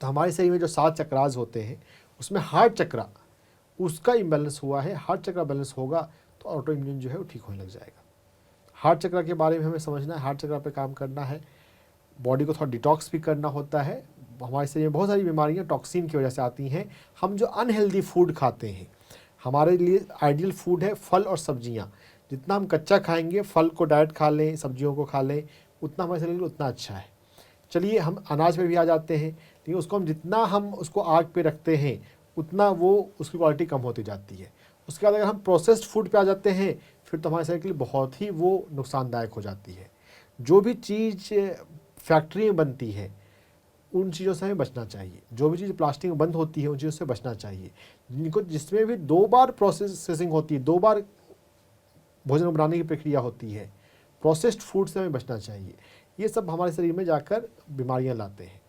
तो हमारे शरीर में जो 7 चक्रास होते हैं उसमें हार्ट चक्रा, उसका इम्बैलेंस हुआ है। हार्ट चक्रा बैलेंस होगा तो ऑटो इम्यून जो है वो ठीक होने लग जाएगा। हार्ट चक्रा के बारे में हमें समझना है, हार्ट चक्रा पे काम करना है, बॉडी को थोड़ा डिटॉक्स भी करना होता है। हमारे शरीर में बहुत सारी बीमारियां टॉक्सिन की वजह से आती हैं। हम जो अनहेल्दी फूड खाते हैं, हमारे लिए आइडियल फूड है फल और सब्जियां। जितना हम कच्चा खाएंगे, फल को डायरेक्ट खा लें, सब्जियों को खा लें, उतना हमारे शरीर के लिए उतना अच्छा है। चलिए हम अनाज पे भी आ जाते हैं, लेकिन उसको हम उसको आग पे रखते हैं उतना वो उसकी क्वालिटी कम होती जाती है। उसके बाद अगर हम प्रोसेस्ड फूड पे आ जाते हैं, फिर तो हमारे शरीर के लिए बहुत ही वो नुकसानदायक हो जाती है। जो भी चीज़ फैक्ट्री में बनती है उन चीज़ों से हमें बचना चाहिए। जो भी चीज़ प्लास्टिक में बंद होती है उन चीज़ों से बचना चाहिए। जिसमें भी 2 बार प्रोसेसिंग होती है, 2 बार भोजन बनाने की प्रक्रिया होती है, प्रोसेस्ड फूड से हमें बचना चाहिए। ये सब हमारे शरीर में जाकर बीमारियां लाते हैं।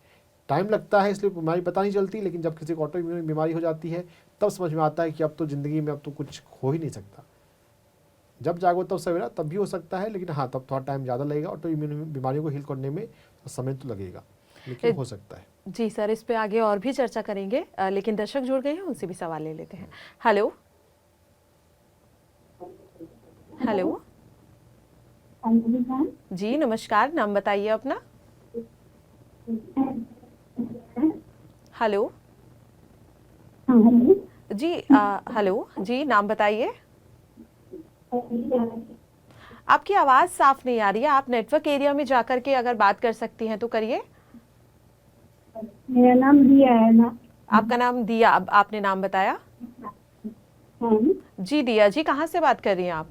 टाइम लगता है इसलिए बीमारी पता नहीं चलती, लेकिन जब किसी को ऑटो इम्यून बीमारी हो जाती है तब समझ में आता है कि अब तो ज़िंदगी में अब तो कुछ हो ही नहीं सकता। जब जागो तब सवेरा, तब भी हो सकता है, लेकिन हाँ तब थोड़ा टाइम ज़्यादा लगेगा। ऑटो इम्यून बीमारियों को हील करने में समय तो लगेगा, लेकिन हो सकता है। जी सर, इस पे आगे और भी चर्चा करेंगे, लेकिन दर्शक जुड़ गए हैं, उनसे भी सवाल ले लेते हैं। हेलो हेलो जी, नमस्कार, नाम बताइए अपना। हेलो जी, हेलो जी, नाम बताइए। आपकी आवाज़ साफ नहीं आ रही है, आप नेटवर्क एरिया में जाकर के अगर बात कर सकती हैं तो करिए। मेरा नाम दिया है ना। आपका नाम दिया, अब आपने नाम बताया। जी दिया जी, कहाँ से बात कर रही हैं आप?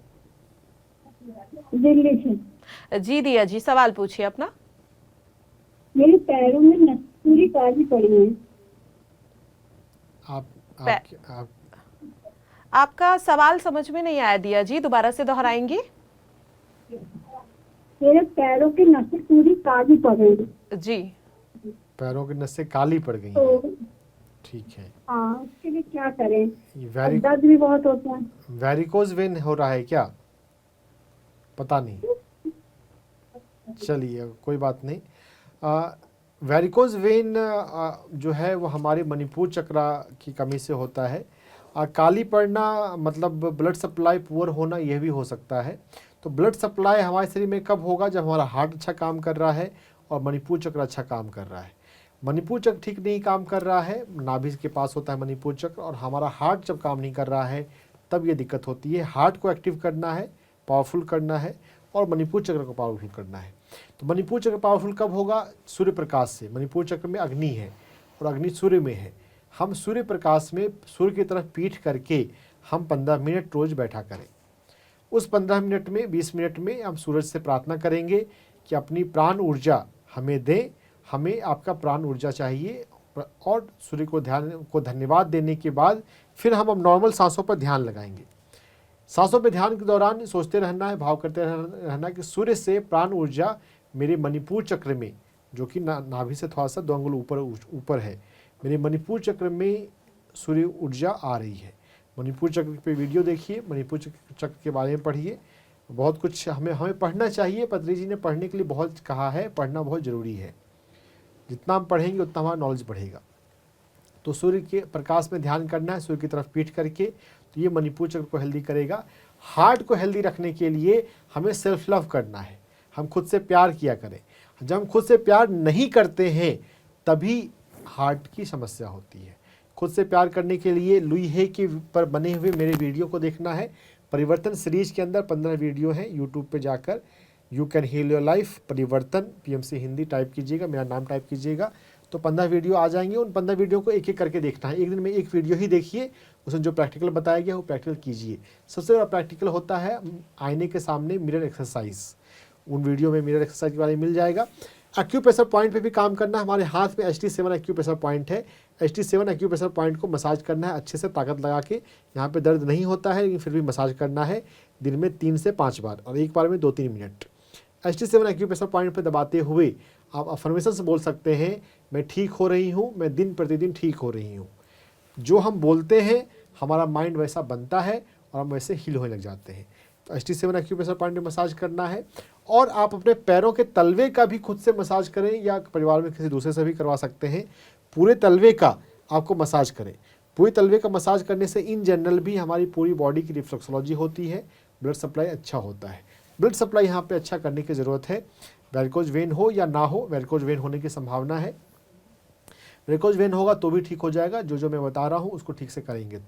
दिल्ली से। जी दिया जी, सवाल पूछिए अपना। मेरे पैरों में नस पूरी काली पड़ी है। आपका सवाल समझ में नहीं आया दिया जी, दोबारा से दोहराएंगी? मेरे पैरों की नसें पूरी काली पड़ गई। जी, पैरों की नसें काली पड़ गई तो हैं। ठीक है, हाँ, उसके लिए क्या करें? वेरी दर्द भी बहुत होता है। वेरिकोज वेन हो रहा है क्या? पता नहीं, चलिए कोई बात नहीं। वेरिकोज वेन जो है वो हमारे मणिपुर चक्रा की कमी से होता है। काली पड़ना मतलब ब्लड सप्लाई पुअर होना, यह भी हो सकता है। तो ब्लड सप्लाई हमारे शरीर में कब होगा? जब हमारा हार्ट अच्छा काम कर रहा है और मणिपुर चक्र अच्छा काम कर रहा है। मणिपुर चक्र ठीक नहीं काम कर रहा है, नाभि के पास होता है मणिपुर चक्र, और हमारा हार्ट जब काम नहीं कर रहा है तब ये दिक्कत होती है। हार्ट को एक्टिव करना है, पावरफुल करना है, और मणिपुर चक्र को पावरफुल करना है। तो मणिपुर चक्र पावरफुल कब होगा? सूर्य प्रकाश से। मणिपुर चक्र में अग्नि है और अग्नि सूर्य में है। हम सूर्य प्रकाश में सूर्य की तरफ पीठ करके हम 15 मिनट रोज बैठा करें। उस 15 मिनट में 20 मिनट में हम सूरज से प्रार्थना करेंगे कि अपनी प्राण ऊर्जा हमें दें, हमें आपका प्राण ऊर्जा चाहिए। और सूर्य को धन्यवाद देने के बाद फिर हम अब नॉर्मल सांसों पर ध्यान लगाएंगे। सांसों पर ध्यान के दौरान सोचते रहना है, भाव करते रहना कि सूर्य से प्राण ऊर्जा मेरे मणिपुर चक्र में, जो कि नाभि से थोड़ा सा 2 अंगुल ऊपर है, मेरे मणिपुर चक्र में सूर्य ऊर्जा आ रही है। मणिपुर चक्र पे वीडियो देखिए, मणिपुर चक्र के बारे में पढ़िए। बहुत कुछ हमें पढ़ना चाहिए। पत्री जी ने पढ़ने के लिए बहुत कहा है, पढ़ना बहुत ज़रूरी है। जितना हम पढ़ेंगे उतना हमारा नॉलेज बढ़ेगा। तो सूर्य के प्रकाश में ध्यान करना है, सूर्य की तरफ पीठ करके, तो ये मणिपुर चक्र को हेल्दी करेगा। हार्ट को हेल्दी रखने के लिए हमें सेल्फ लव करना है, हम खुद से प्यार किया करें। जब हम खुद से प्यार नहीं करते हैं तभी हार्ट की समस्या होती है। खुद से प्यार करने के लिए लुई हे के पर बने हुए मेरे वीडियो को देखना है। परिवर्तन सीरीज के अंदर 15 वीडियो हैं, यूट्यूब पे जाकर you can heal your life Parivartan PMC Hindi type कीजिएगा, मेरा नाम टाइप कीजिएगा, तो 15 वीडियो आ जाएंगे। उन 15 वीडियो को एक एक करके देखना है। एक दिन में एक वीडियो ही देखिए, उसमें जो प्रैक्टिकल बताया गया वो प्रैक्टिकल कीजिए। सबसे बड़ा प्रैक्टिकल होता है आईने के सामने मिरर एक्सरसाइज। उन वीडियो में मिरर एक्सरसाइज के बारे में मिल जाएगा। एक्यूप्रेशर पॉइंट पे भी काम करना है। हमारे हाथ में HT7 एक्यूप्रेशर पॉइंट है। HT7 एक्यूप्रेशर पॉइंट को मसाज करना है अच्छे से, ताकत लगा के। यहाँ पे दर्द नहीं होता है लेकिन फिर भी मसाज करना है दिन में 3 से 5 बार और एक बार में 2-3 मिनट। HT7 एक्यूप्रेशर पॉइंट पे दबाते हुए आप अफर्मेशन से बोल सकते हैं, मैं ठीक हो रही हूँ, मैं दिन प्रतिदिन ठीक हो रही हूँ। जो हम बोलते हैं हमारा माइंड वैसा बनता है और हम वैसे हील होने लग जाते हैं। तो HT7 एक्यूप्रेशर पॉइंट में मसाज करना है। और आप अपने पैरों के तलवे का भी खुद से मसाज करें या परिवार में किसी दूसरे से भी करवा सकते हैं। पूरे तलवे का आपको मसाज करें। पूरे तलवे का मसाज करने से इन जनरल भी हमारी पूरी बॉडी की रिफ्लेक्सोलॉजी होती है, ब्लड सप्लाई अच्छा होता है। ब्लड सप्लाई यहाँ पे अच्छा करने की ज़रूरत है। वेरिकोज वेन हो या ना हो, वेरिकोज वेन होने की संभावना है। वेरिकोज वेन होगा तो भी ठीक हो जाएगा, जो मैं बता रहा हूँ उसको ठीक से करेंगे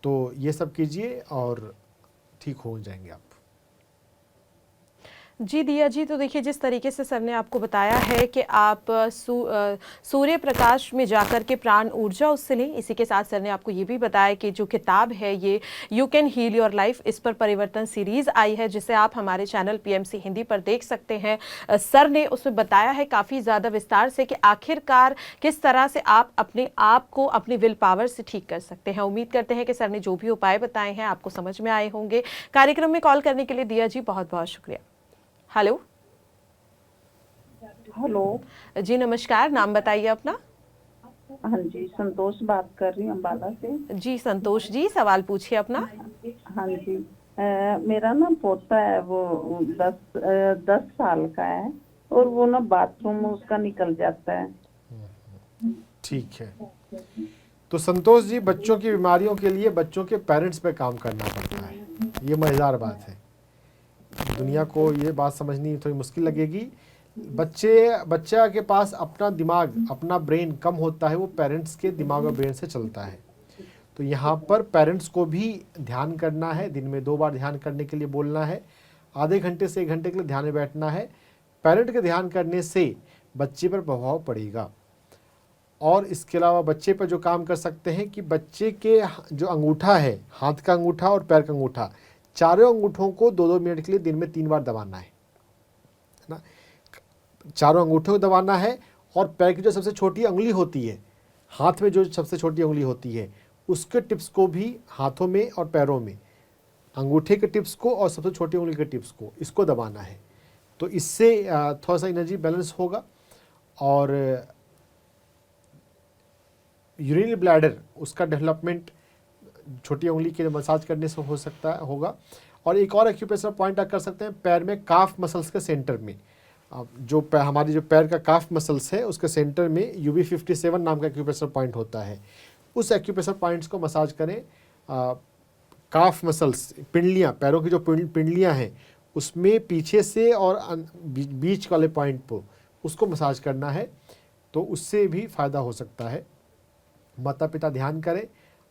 तो ये सब कीजिए और ठीक हो जाएंगे आप। जी दिया जी, तो देखिए जिस तरीके से सर ने आपको बताया है कि आप सूर्य प्रकाश में जाकर के प्राण ऊर्जा उससे लें। इसी के साथ सर ने आपको ये भी बताया कि जो किताब है ये you can heal your life, इस पर परिवर्तन सीरीज़ आई है जिसे आप हमारे चैनल PMC हिंदी पर देख सकते हैं। सर ने उसमें बताया है काफ़ी ज़्यादा विस्तार से कि आखिरकार किस तरह से आप अपने आप को अपनी विल पावर से ठीक कर सकते हैं। उम्मीद करते हैं कि सर ने जो भी उपाय बताए हैं आपको समझ में आए होंगे। कार्यक्रम में कॉल करने के लिए दिया जी बहुत बहुत शुक्रिया। हेलो जी, नमस्कार, नाम बताइए अपना। हाँ जी, संतोष बात कर रही हूँ अम्बाला से। जी संतोष जी, सवाल पूछिए अपना। हाँ जी, मेरा ना पोता है, वो 10 साल का है और वो ना बाथरूम में उसका निकल जाता है। ठीक है, तो संतोष जी बच्चों की बीमारियों के लिए बच्चों के पेरेंट्स पे काम करना पड़ता है। ये मज़ेदार बात है। दुनिया को ये बात समझनी थोड़ी मुश्किल लगेगी। बच्चा के पास अपना दिमाग, अपना ब्रेन कम होता है, वो पेरेंट्स के दिमाग और ब्रेन से चलता है। तो यहाँ पर पेरेंट्स को भी ध्यान करना है। दिन में 2 बार ध्यान करने के लिए बोलना है। आधे घंटे से 1 घंटे के लिए ध्यान में बैठना है। पेरेंट के ध्यान करने से बच्चे पर प्रभाव पड़ेगा। और इसके अलावा बच्चे पर जो काम कर सकते हैं कि बच्चे के जो अंगूठा है, हाथ का अंगूठा और पैर का अंगूठा, चारों अंगूठों को 2-2 मिनट के लिए दिन में 3 बार दबाना है ना। चारों अंगूठों को दबाना है। और पैर की जो सबसे छोटी उंगली होती है, हाथ में जो सबसे छोटी उंगली होती है, उसके टिप्स को भी हाथों में और पैरों में, अंगूठे के टिप्स को और सबसे छोटी उंगली के टिप्स को, इसको दबाना है। तो इससे थोड़ा सा एनर्जी बैलेंस होगा। और यूरिनरी ब्लैडर, उसका डेवलपमेंट छोटी उंगली के मसाज करने से होगा। और एक और एक्यूप्रेशर पॉइंट आप कर सकते हैं पैर में, काफ मसल्स के सेंटर में। जो हमारी जो पैर का काफ मसल्स है उसके सेंटर में UB57 नाम का एक्यूप्रेशर पॉइंट होता है। उस एक्यूप्रेशर पॉइंट्स को मसाज करें। काफ मसल्स, पिंडलियाँ, पैरों की जो पिंडलियाँ हैं उसमें पीछे से और बीच वाले पॉइंट पर उसको मसाज करना है। तो उससे भी फ़ायदा हो सकता है। माता पिता ध्यान करें।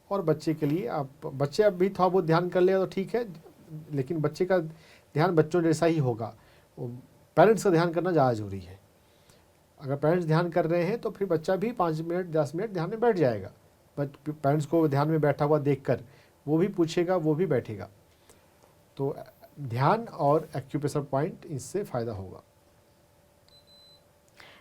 और बच्चे के लिए बच्चे अब भी थोड़ा बहुत ध्यान कर ले तो ठीक है, लेकिन बच्चे का ध्यान बच्चों जैसा ही होगा। पेरेंट्स का ध्यान करना ज़्यादा ज़रूरी है। अगर पेरेंट्स ध्यान कर रहे हैं तो फिर बच्चा भी 5 मिनट 10 मिनट ध्यान में बैठ जाएगा। बट पेरेंट्स को ध्यान में बैठा हुआ देखकर वो भी पूछेगा, वो भी बैठेगा। तो ध्यान और एक्यूप्रेशर पॉइंट, इससे फ़ायदा होगा।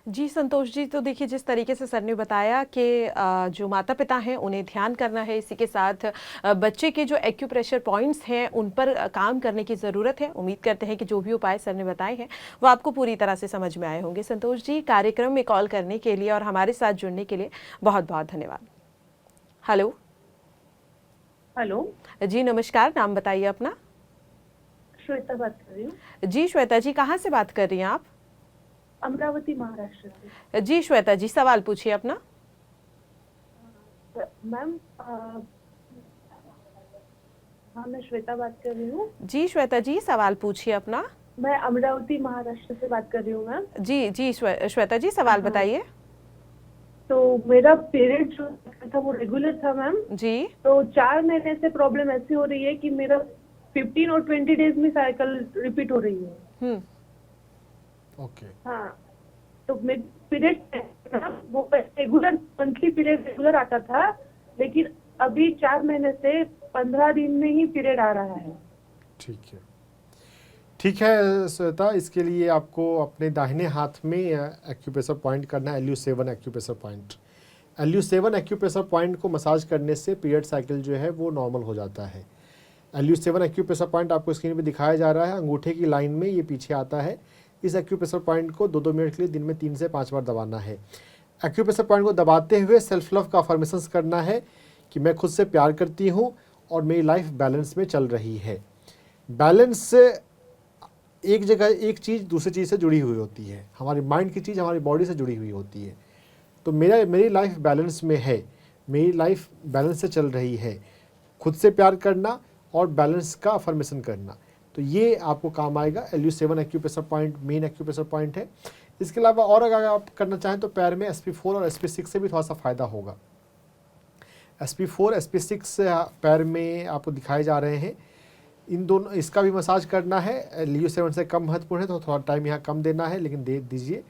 जी संतोष जी, तो देखिए जिस तरीके से सर ने बताया कि जो माता पिता हैं उन्हें ध्यान करना है, इसी के साथ बच्चे के जो एक्यूप्रेशर पॉइंट्स हैं उन पर काम करने की ज़रूरत है। उम्मीद करते हैं कि जो भी उपाय सर ने बताए हैं वो आपको पूरी तरह से समझ में आए होंगे। संतोष जी, कार्यक्रम में कॉल करने के लिए और हमारे साथ जुड़ने के लिए बहुत बहुत धन्यवाद। हेलो जी, नमस्कार, नाम बताइए अपना। श्वेता बात कर रही हूँ। जी श्वेता जी, कहाँ से बात कर रही हैं आप? अमरावती, महाराष्ट्र से। जी श्वेता जी, सवाल पूछिए अपना। मैम हाँ, मैं श्वेता बात कर रही हूँ। जी श्वेता जी, सवाल पूछिए अपना। मैं अमरावती, महाराष्ट्र से बात कर रही हूँ मैम। जी श्वेता जी, सवाल बताइए। तो मेरा पीरियड जो था वो रेगुलर था मैम जी। तो 4 महीने से प्रॉब्लम ऐसी हो रही है कि मेरा 15 और 20 डेज में साइकिल रिपीट हो रही है। ओके। हाँ, तो मेरे पीरियड वो रेगुलर, मंथली पीरियड रेगुलर आता था, लेकिन अभी 4 महीने से 15 दिन में ही पीरियड आ रहा है। ठीक है श्वेता, इसके लिए आपको अपने दाहिने हाथ में एक्यूप्रेशर पॉइंट करना है, LU7 acupressure point. LU7 acupressure point को मसाज करने से पीरियड साइकिल जो है वो नॉर्मल हो जाता है। LU7 एक्यूप्रेशर पॉइंट आपको स्क्रीन पे दिखाया जा रहा है, अंगूठे की लाइन में ये पीछे आता है। इस एक्यूप्रेशर पॉइंट को 2-2 मिनट के लिए दिन में 3 से 5 बार दबाना है। एक्यूप्रेशर पॉइंट को दबाते हुए सेल्फ लव का अफर्मेशंस करना है कि मैं खुद से प्यार करती हूँ और मेरी लाइफ बैलेंस में चल रही है। बैलेंस एक जगह एक चीज़ दूसरी चीज़ से जुड़ी हुई होती है, हमारी माइंड की चीज़ हमारी बॉडी से जुड़ी हुई होती है। तो मेरी लाइफ बैलेंस में है, मेरी लाइफ बैलेंस से चल रही है। खुद से प्यार करना और बैलेंस का अफर्मेशन करना, तो ये आपको काम आएगा। LU7 acupressure point main acupressure point है। इसके अलावा और अगर आप करना चाहें तो पैर में SP4 और SP6 से भी थोड़ा सा फ़ायदा होगा। SP4 SP6 पैर में आपको दिखाए जा रहे हैं, इन दोनों इसका भी मसाज करना है। LU7 से कम महत्वपूर्ण है तो थोड़ा टाइम यहाँ कम देना है, लेकिन दे दीजिए।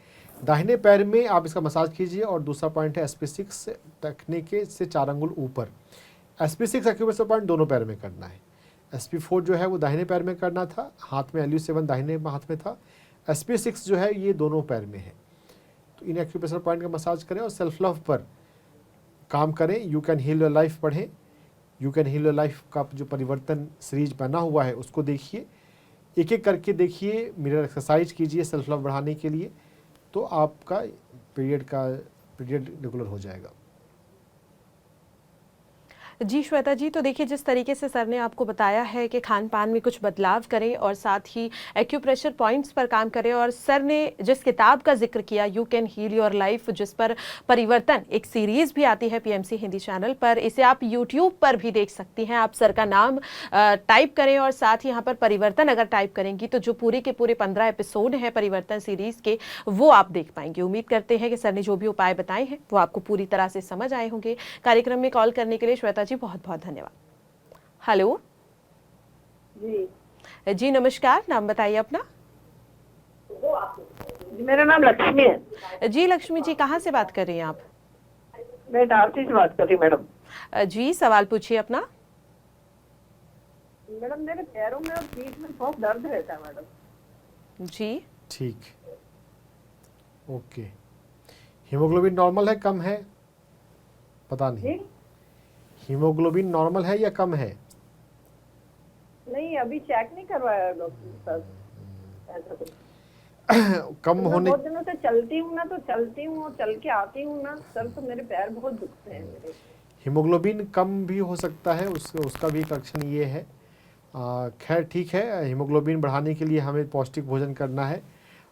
दाहिने पैर में आप इसका मसाज कीजिए। और दूसरा पॉइंट है SP6 टखने के से 4 अंगुल ऊपर। SP6 एक्यूप्रेशर पॉइंट दोनों पैर में करना है। SP4 जो है वो दाहिने पैर में करना था, हाथ में LU7 दाहिने हाथ में था। SP6 जो है ये दोनों पैर में है। तो इन एक्यूप्रेशर पॉइंट का मसाज करें और सेल्फ लव पर काम करें। You can heal your life पढ़ें। You can heal your life का जो परिवर्तन सीरीज बना हुआ है उसको देखिए, एक एक करके देखिए, मिरर एक्सरसाइज कीजिए सेल्फ लव बढ़ाने के लिए, तो आपका पीरियड रेगुलर हो जाएगा। जी श्वेता जी, तो देखिए जिस तरीके से सर ने आपको बताया है कि खान पान में कुछ बदलाव करें और साथ ही एक्यूप्रेशर पॉइंट्स पर काम करें, और सर ने जिस किताब का जिक्र किया you can heal your life, जिस पर परिवर्तन एक सीरीज़ भी आती है PMC हिंदी चैनल पर, इसे आप यूट्यूब पर भी देख सकती हैं। आप सर का नाम टाइप करें और साथ ही यहाँ पर परिवर्तन अगर टाइप करेंगी तो जो पूरे के पूरे 15 एपिसोड हैं परिवर्तन सीरीज़ के वो आप देख पाएंगे। उम्मीद करते हैं कि सर ने जो भी उपाय बताए हैं वो आपको पूरी तरह से समझ आए होंगे। कार्यक्रम में कॉल करने के लिए श्वेता जी बहुत बहुत धन्यवाद। हेलो जी नमस्कार, नाम बताइए अपना। मेरा नाम लक्ष्मी है। जी लक्ष्मी जी, कहाँ से बात कर रही हैं आप? मैं इटारसी से बात कर रही हूँ मैडम। जी सवाल पूछिए अपना। मैडम मेरे पैरों में और पीठ में बहुत दर्द रहता है मैडम। जी ठीक, ओके। हीमोग्लोबिन नॉर्मल है कम है? पता नहीं। हीमोग्लोबिन नॉर्मल है या कम है? नहीं, अभी चेक नहीं करवाया डॉक्टर साहब। कम होने बहुत दिनों से चलती हूँ ना, तो चलती हूँ और चल के आती हूँ ना सर, तो मेरे पैर बहुत दुखते हैं मेरे। हीमोग्लोबिन कम भी हो सकता है, उसका भी एक लक्षण ये है। खैर ठीक है, हीमोग्लोबिन बढ़ाने के लिए हमें पौष्टिक भोजन करना है।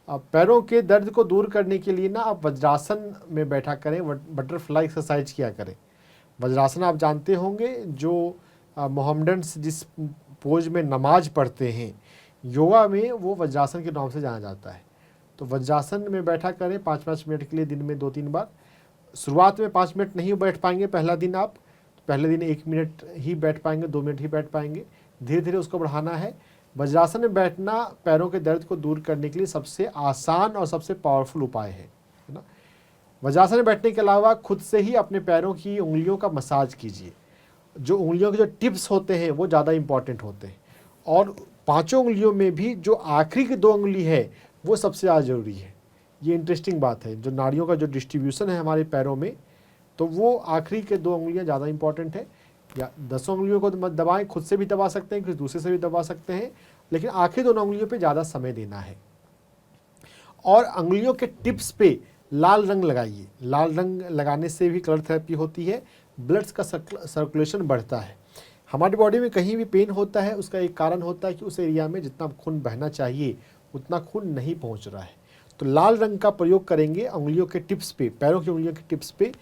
पैरों के दर्द को दूर करने के लिए ना आप वज्रासन में बैठा करें, बटरफ्लाई एक्सरसाइज किया करें। वज्रासन आप जानते होंगे, जो मोहम्मडन्स जिस पोज में नमाज पढ़ते हैं योगा में, वो वज्रासन के नाम से जाना जाता है। तो वज्रासन में बैठा करें 5-5 मिनट के लिए दिन में 2-3 बार। शुरुआत में 5 मिनट नहीं बैठ पाएंगे पहला दिन, आप पहले दिन 1 मिनट ही बैठ पाएंगे, 2 मिनट ही बैठ पाएंगे, धीरे धीरे उसको बढ़ाना है। वज्रासन में बैठना पैरों के दर्द को दूर करने के लिए सबसे आसान और सबसे पावरफुल उपाय है ना। वज्रासन में बैठने के अलावा खुद से ही अपने पैरों की उंगलियों का मसाज कीजिए। जो उंगलियों के जो टिप्स होते हैं वो ज़्यादा इंपॉर्टेंट होते हैं, और 5 उंगलियों में भी जो आखिरी की 2 उंगली है वो सबसे ज़्यादा ज़रूरी है। ये इंटरेस्टिंग बात है, जो नाड़ियों का जो डिस्ट्रीब्यूशन है हमारे पैरों में, तो वो आखिरी के 2 उंगलियां ज़्यादा इंपॉर्टेंट है। या 10 उंगलियों को दबाएं, खुद से भी दबा सकते हैं, किसी दूसरे से भी दबा सकते हैं, लेकिन आखिरी 2 उंगलियों पे ज़्यादा समय देना है। और उंगलियों के टिप्स पे लाल रंग लगाइए। लाल रंग लगाने से भी कलर थेरेपी होती है, ब्लड का सर्कुलेशन बढ़ता है। हमारी बॉडी में कहीं भी पेन होता है उसका एक कारण होता है कि उस एरिया में जितना खून बहना चाहिए उतना खून नहीं पहुंच रहा है। तो लाल रंग का प्रयोग करेंगे उंगलियों के टिप्स पे, पैरों की उंगलियों के टिप्स पे,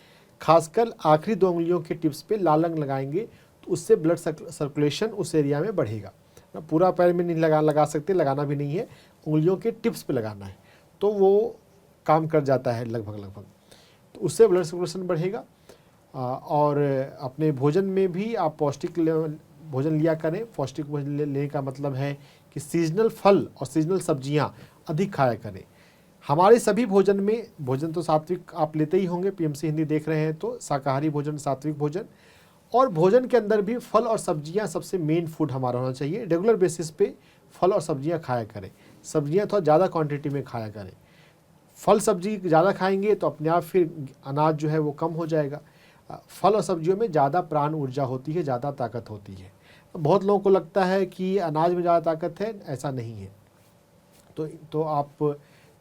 खासकर आखिरी 2 उंगलियों के टिप्स पे लाल रंग लगाएंगे तो उससे ब्लड सर्कुलेशन उस एरिया में बढ़ेगा। पूरा पैर में नहीं लगा सकते, लगाना भी नहीं है, उंगलियों के टिप्स पे लगाना है, तो वो काम कर जाता है लगभग। तो उससे ब्लड सर्कुलेशन बढ़ेगा। और अपने भोजन में भी आप पौष्टिक भोजन लिया करें। पौष्टिक भोजन लेने का मतलब है कि सीजनल फल और सीजनल सब्जियां अधिक खाया करें। हमारे सभी भोजन में, भोजन तो सात्विक आप लेते ही होंगे, PMC हिंदी देख रहे हैं तो शाकाहारी भोजन, सात्विक भोजन, और भोजन के अंदर भी फल और सब्जियां सबसे मेन फूड हमारा होना चाहिए। रेगुलर बेसिस पे फल और सब्जियां खाया करें, सब्जियां थोड़ा ज़्यादा क्वांटिटी में खाया करें। फल सब्जी ज़्यादा खाएंगे तो अपने आप फिर अनाज जो है वो कम हो जाएगा। फल और सब्जियों में ज़्यादा प्राण ऊर्जा होती है, ज़्यादा ताकत होती है। बहुत लोगों को लगता है कि अनाज में ज़्यादा ताकत है, ऐसा नहीं है। तो आप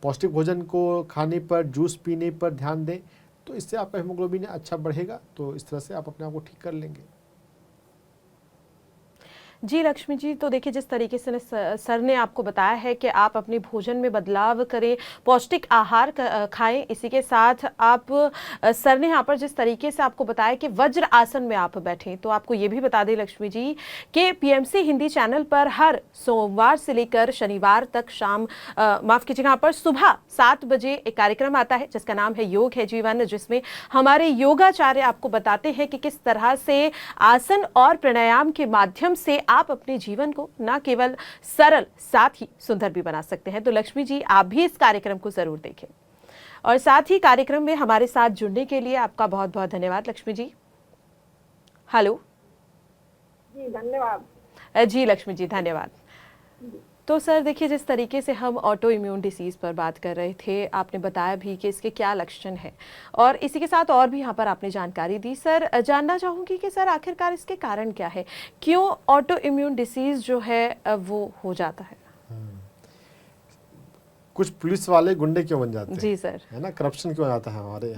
पौष्टिक भोजन को खाने पर, जूस पीने पर ध्यान दें, तो इससे आपका हीमोग्लोबिन अच्छा बढ़ेगा। तो इस तरह से आप अपने आप को ठीक कर लेंगे। जी लक्ष्मी जी, तो देखिए जिस तरीके से सर ने आपको बताया है कि आप अपने भोजन में बदलाव करें, पौष्टिक आहार खाएं, इसी के साथ आप सर ने यहाँ पर जिस तरीके से आपको बताया कि वज्र आसन में आप बैठें, तो आपको ये भी बता दें लक्ष्मी जी कि पीएमसी हिंदी चैनल पर हर सोमवार से लेकर शनिवार तक माफ़ कीजिएगा, यहाँ पर सुबह 7 बजे एक कार्यक्रम आता है जिसका नाम है योग है जीवन, जिसमें हमारे योगाचार्य आपको बताते हैं कि किस तरह से आसन और प्राणायाम के माध्यम से आप अपने जीवन को न केवल सरल साथ ही सुंदर भी बना सकते हैं। तो लक्ष्मी जी, आप भी इस कार्यक्रम को जरूर देखें। और साथ ही कार्यक्रम में हमारे साथ जुड़ने के लिए आपका बहुत बहुत धन्यवाद लक्ष्मी जी। हेलो जी धन्यवाद। जी लक्ष्मी जी धन्यवाद। तो सर देखिए जिस तरीके से हम ऑटो इम्यून डिसीज़ पर बात कर रहे थे, आपने बताया भी कि इसके क्या लक्षण हैं और इसी के साथ और भी यहाँ पर आपने जानकारी दी। सर जानना चाहूँगी कि सर आखिरकार इसके कारण क्या है, क्यों ऑटो इम्यून डिसीज़ जो है वो हो जाता है? कुछ पुलिस वाले गुंडे क्यों बन जाते हैं? जी सर। है ना, करप्शन क्यों आता है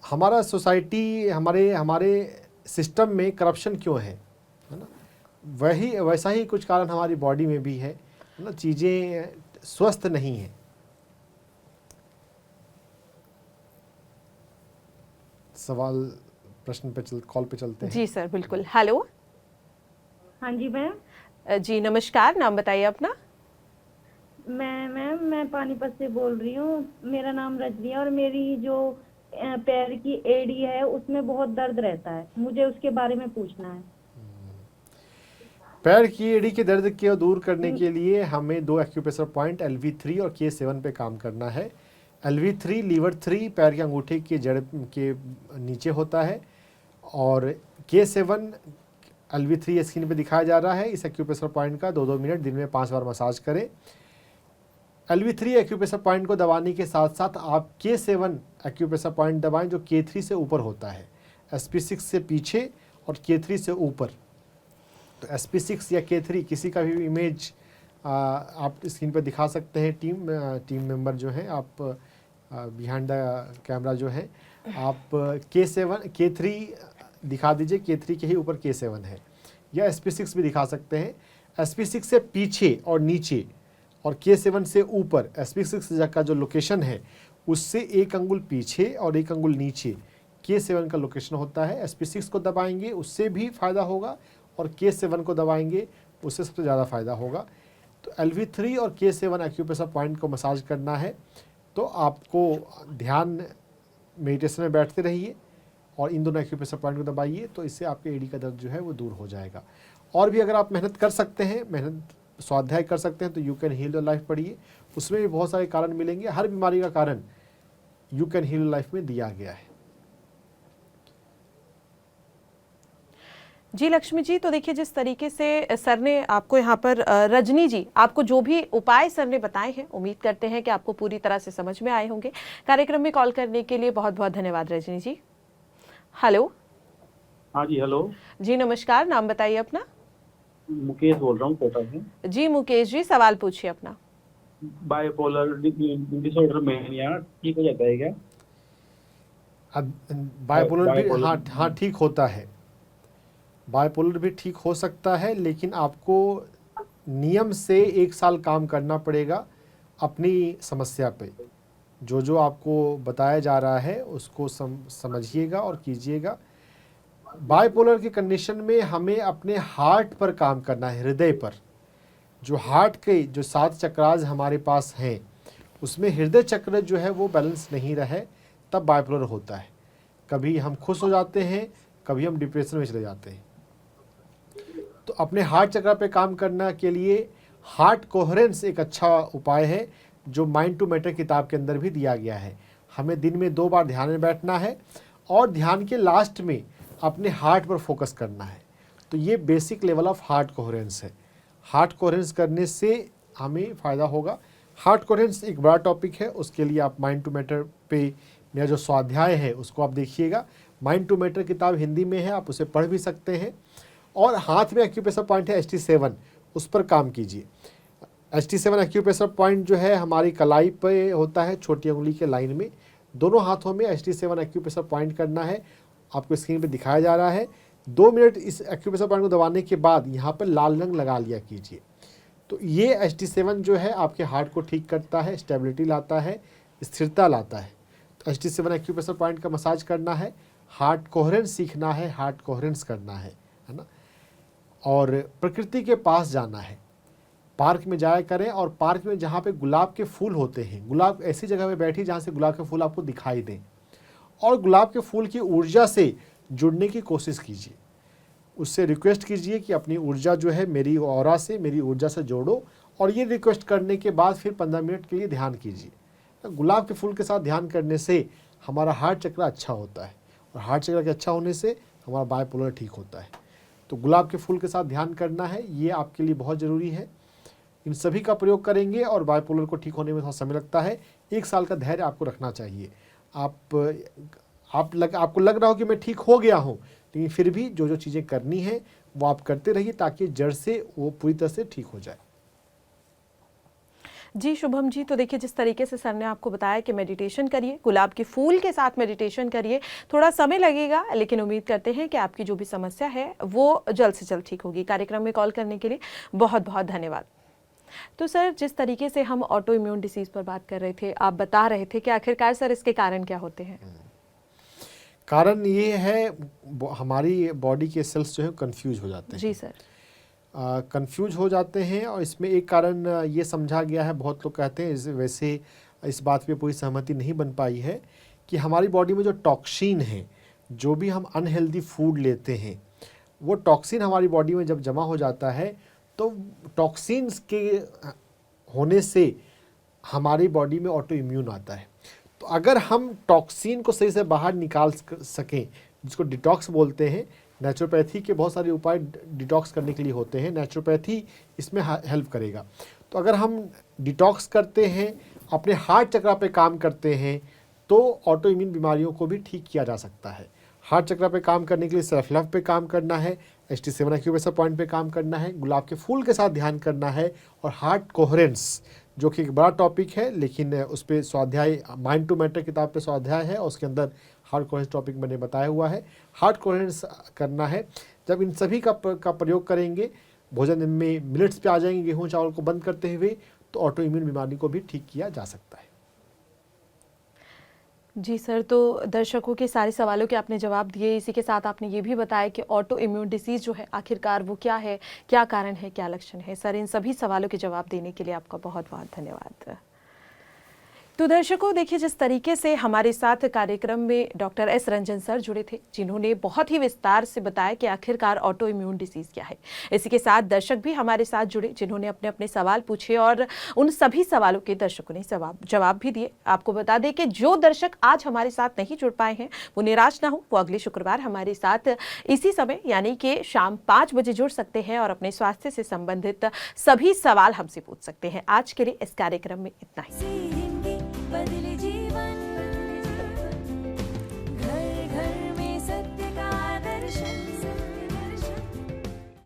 हमारा सोसाइटी, हमारे सिस्टम में करप्शन क्यों है ना? वैसा ही कुछ कारण हमारी बॉडी में भी है ना, चीज़ें स्वस्थ नहीं हैं। सवाल प्रश्न पे कॉल पे चलते हैं। जी सर बिल्कुल। हेलो। हाँ जी मैम। जी नमस्कार, नाम बताइए अपना। मैं पानीपत से बोल रही हूँ। मेरा नाम रजनी है और मेरी जो पैर की एड़ी है उसमें बहुत दर्द रहता है, मुझे उसके बारे में पूछना है। पैर की एड़ी के दर्द को दूर करने के लिए हमें 2 एक्यूप्रेशर पॉइंट LV3 और K7 पे काम करना है। LV3 लीवर 3 पैर के अंगूठे की जड़ के नीचे होता है और K7 LV3 स्क्रीन पे दिखाया जा रहा है। इस एक्यूप्रेशर पॉइंट का 2-2 मिनट दिन में 5 बार मसाज करें। LV3 एक्यूप्रेशर पॉइंट को दबाने के साथ साथ आप K7 एक्यूप्रेशर पॉइंट दबाएं जो K3 से ऊपर होता है, SP6 से पीछे और K3 से ऊपर। तो SP6 या K3 किसी का भी इमेज आप स्क्रीन पर दिखा सकते हैं। टीम मेंबर जो हैं, आप बिहाइंड द कैमरा जो है, आप K3 दिखा दीजिए। K3 के ही ऊपर K7 है, या SP6 भी दिखा सकते हैं। SP6 से पीछे और नीचे और K7 से ऊपर, SP6 का जो लोकेशन है उससे 1 अंगुल पीछे और 1 अंगुल नीचे K7 का लोकेशन होता है। SP6 को दबाएंगे उससे भी फ़ायदा होगा और K7 को दबाएंगे उससे सबसे ज़्यादा फ़ायदा होगा। तो LV3 और K7 एक्यूप्रेशर पॉइंट को मसाज करना है तो आपको ध्यान मेडिटेशन में बैठते रहिए और इन दोनों एक्यूप्रेशर पॉइंट को दबाइए, तो इससे आपके एड़ी का दर्द जो है वो दूर हो जाएगा। और भी अगर आप मेहनत कर सकते हैं, स्वाध्याय कर सकते हैं, तो you can heal your life पढ़िए, उसमें भी बहुत सारे कारण मिलेंगे। हर बीमारी का कारण you can heal your life में दिया गया है। जी लक्ष्मी जी, तो देखिए जिस तरीके से सर ने आपको यहाँ पर रजनी जी, आपको जो भी उपाय सर ने बताए हैं, उम्मीद करते हैं कि आपको पूरी तरह से समझ में आए होंगे। कार्यक्रम में कॉल करने के लिए बहुत बहुत धन्यवाद रजनी जी। हेलो। हाँ जी हेलो। जी नमस्कार, नाम बताइए अपना। मुकेश बोल रहा हूँ कोटा से। जी मुकेश जी, सवाल पूछिए अपना। बाइपोलर डिसऑर्डर मैनिया ठीक हो जाता है क्या? बाइपोलर भी हाँ ठीक होता है। बाइपोलर भी ठीक हो सकता है, लेकिन आपको नियम से 1 साल काम करना पड़ेगा अपनी समस्या पे। जो आपको बताया जा रहा है उसको समझिएगा और कीजिएगा। बाइपोलर की कंडीशन में हमें अपने हार्ट पर काम करना है, हृदय पर। जो हार्ट के जो 7 चक्रास हमारे पास हैं उसमें हृदय चक्र जो है वो बैलेंस नहीं रहे तब बाइपोलर होता है। कभी हम खुश हो जाते हैं, कभी हम डिप्रेशन में चले जाते हैं। तो अपने हार्ट चक्र पे काम करने के लिए हार्ट कोहेरेंस एक अच्छा उपाय है जो माइंड टू मैटर किताब के अंदर भी दिया गया है। हमें दिन में 2 बार ध्यान में बैठना है और ध्यान के लास्ट में अपने हार्ट पर फोकस करना है। तो ये basic level of heart coherence है। हार्ट कोहेरेंस करने से हमें फ़ायदा होगा। हार्ट कोहेरेंस एक बड़ा टॉपिक है, उसके लिए आप माइंड टू मैटर पे मेरा जो स्वाध्याय है उसको आप देखिएगा। माइंड टू मैटर किताब हिंदी में है, आप उसे पढ़ भी सकते हैं। और हाथ में एक्यूप्रेशर पॉइंट है HT7, उस पर काम कीजिए। HT7 एक्यूप्रेशर पॉइंट जो है हमारी कलाई पे होता है, छोटी उंगली के लाइन में। दोनों हाथों में HT7 एक्यूप्रेशर पॉइंट करना है, आपको स्क्रीन पे दिखाया जा रहा है। 2 मिनट इस एक्यूप्रेशर पॉइंट को दबाने के बाद यहाँ पर लाल रंग लगा लिया कीजिए। तो ये HT7 जो है आपके हार्ट को ठीक करता है, स्टेबिलिटी लाता है, स्थिरता लाता है। तो HT7 एक्यूप्रेशर पॉइंट का मसाज करना है, हार्ट कोहेरेंस सीखना है, हार्ट कोहेरेंस करना है ना। और प्रकृति के पास जाना है, पार्क में जाया करें। और पार्क में जहाँ पे गुलाब के फूल होते हैं, गुलाब ऐसी जगह पे बैठिए जहाँ से गुलाब के फूल आपको दिखाई दें, और गुलाब के फूल की ऊर्जा से जुड़ने की कोशिश कीजिए। उससे रिक्वेस्ट कीजिए कि अपनी ऊर्जा जो है मेरी ऑरा से, मेरी ऊर्जा से जोड़ो। और ये रिक्वेस्ट करने के बाद फिर 15 मिनट के लिए ध्यान कीजिए। गुलाब के फूल के साथ ध्यान करने से हमारा हार्ट चक्र अच्छा होता है, और हार्ट चक्र के अच्छा होने से हमारा बायपोलर ठीक होता है। तो गुलाब के फूल के साथ ध्यान करना है, ये आपके लिए बहुत ज़रूरी है। इन सभी का प्रयोग करेंगे और बायपोलर को ठीक होने में थोड़ा समय लगता है। 1 साल का धैर्य आपको रखना चाहिए। आपको लग रहा हो कि मैं ठीक हो गया हूँ, लेकिन फिर भी जो जो चीज़ें करनी है वो आप करते रहिए, ताकि जड़ से वो पूरी तरह से ठीक हो जाए। जी शुभम जी, तो देखिए जिस तरीके से सर ने आपको बताया कि मेडिटेशन करिए, गुलाब के फूल के साथ मेडिटेशन करिए, थोड़ा समय लगेगा लेकिन उम्मीद करते हैं कि आपकी जो भी समस्या है वो जल्द से जल्द ठीक होगी। कार्यक्रम में कॉल करने के लिए बहुत बहुत धन्यवाद। तो सर, जिस तरीके से हम ऑटो इम्यून डिसीज़ पर बात कर रहे थे, आप बता रहे थे कि आखिरकार सर इसके कारण क्या होते हैं? कारण ये है हमारी बॉडी के सेल्स जो है कंफ्यूज हो जाते हैं। जी सर, कंफ्यूज हो जाते हैं। और इसमें एक कारण ये समझा गया है, बहुत लोग कहते हैं, वैसे इस बात पे पूरी सहमति नहीं बन पाई है, कि हमारी बॉडी में जो टॉक्सिन है, जो भी हम अनहेल्दी फूड लेते हैं, वो टॉक्सिन हमारी बॉडी में जब जमा हो जाता है तो टॉक्सिन्स के होने से हमारी बॉडी में ऑटो इम्यून आता है। तो अगर हम टॉक्सिन को सही से बाहर निकाल सकें, जिसको डिटॉक्स बोलते हैं, नेचुरोपैथी के बहुत सारे उपाय डिटॉक्स करने के लिए होते हैं, नेचुरोपैथी इसमें हेल्प करेगा। तो अगर हम डिटॉक्स करते हैं, अपने हार्ट चक्र पे काम करते हैं, तो ऑटो इम्यून बीमारियों को भी ठीक किया जा सकता है। हार्ट चक्र पे काम करने के लिए सेल्फ लव पे काम करना है, HT7 एक्यूप्रेशर पॉइंट पे काम करना है, गुलाब के फूल के साथ ध्यान करना है, और हार्ट कोहेरेंस, जो कि एक बड़ा टॉपिक है, लेकिन उस पर स्वाध्याय माइंड टू मैटर किताब पे स्वाध्याय है, और उसके अंदर हार्ट कोहेरेंस टॉपिक मैंने बताया हुआ है। हार्ट कोहेरेंस करना है। जब इन सभी का प्रयोग करेंगे, भोजन में मिलेट्स पे आ जाएंगे, गेहूँ चावल को बंद करते हुए, तो ऑटो इम्यून बीमारी को भी ठीक किया जा सकता है। जी सर, तो दर्शकों के सारे सवालों के आपने जवाब दिए। इसी के साथ आपने ये भी बताया कि ऑटो इम्यून डिसीज़ जो है आखिरकार वो क्या है, क्या कारण है, क्या लक्षण है। सर, इन सभी सवालों के जवाब देने के लिए आपका बहुत बहुत धन्यवाद। तो दर्शकों, देखिए जिस तरीके से हमारे साथ कार्यक्रम में डॉक्टर एस रंजन सर जुड़े थे, जिन्होंने बहुत ही विस्तार से बताया कि आखिरकार ऑटो इम्यून डिसीज़ क्या है। इसी के साथ दर्शक भी हमारे साथ जुड़े, जिन्होंने अपने अपने सवाल पूछे, और उन सभी सवालों के दर्शकों ने जवाब भी दिए। आपको बता दें कि जो दर्शक आज हमारे साथ नहीं जुड़ पाए हैं, वो निराश ना हो, वो अगले शुक्रवार हमारे साथ इसी समय यानी कि शाम 5 बजे जुड़ सकते हैं और अपने स्वास्थ्य से संबंधित सभी सवाल हमसे पूछ सकते हैं। आज के लिए इस कार्यक्रम में इतना ही।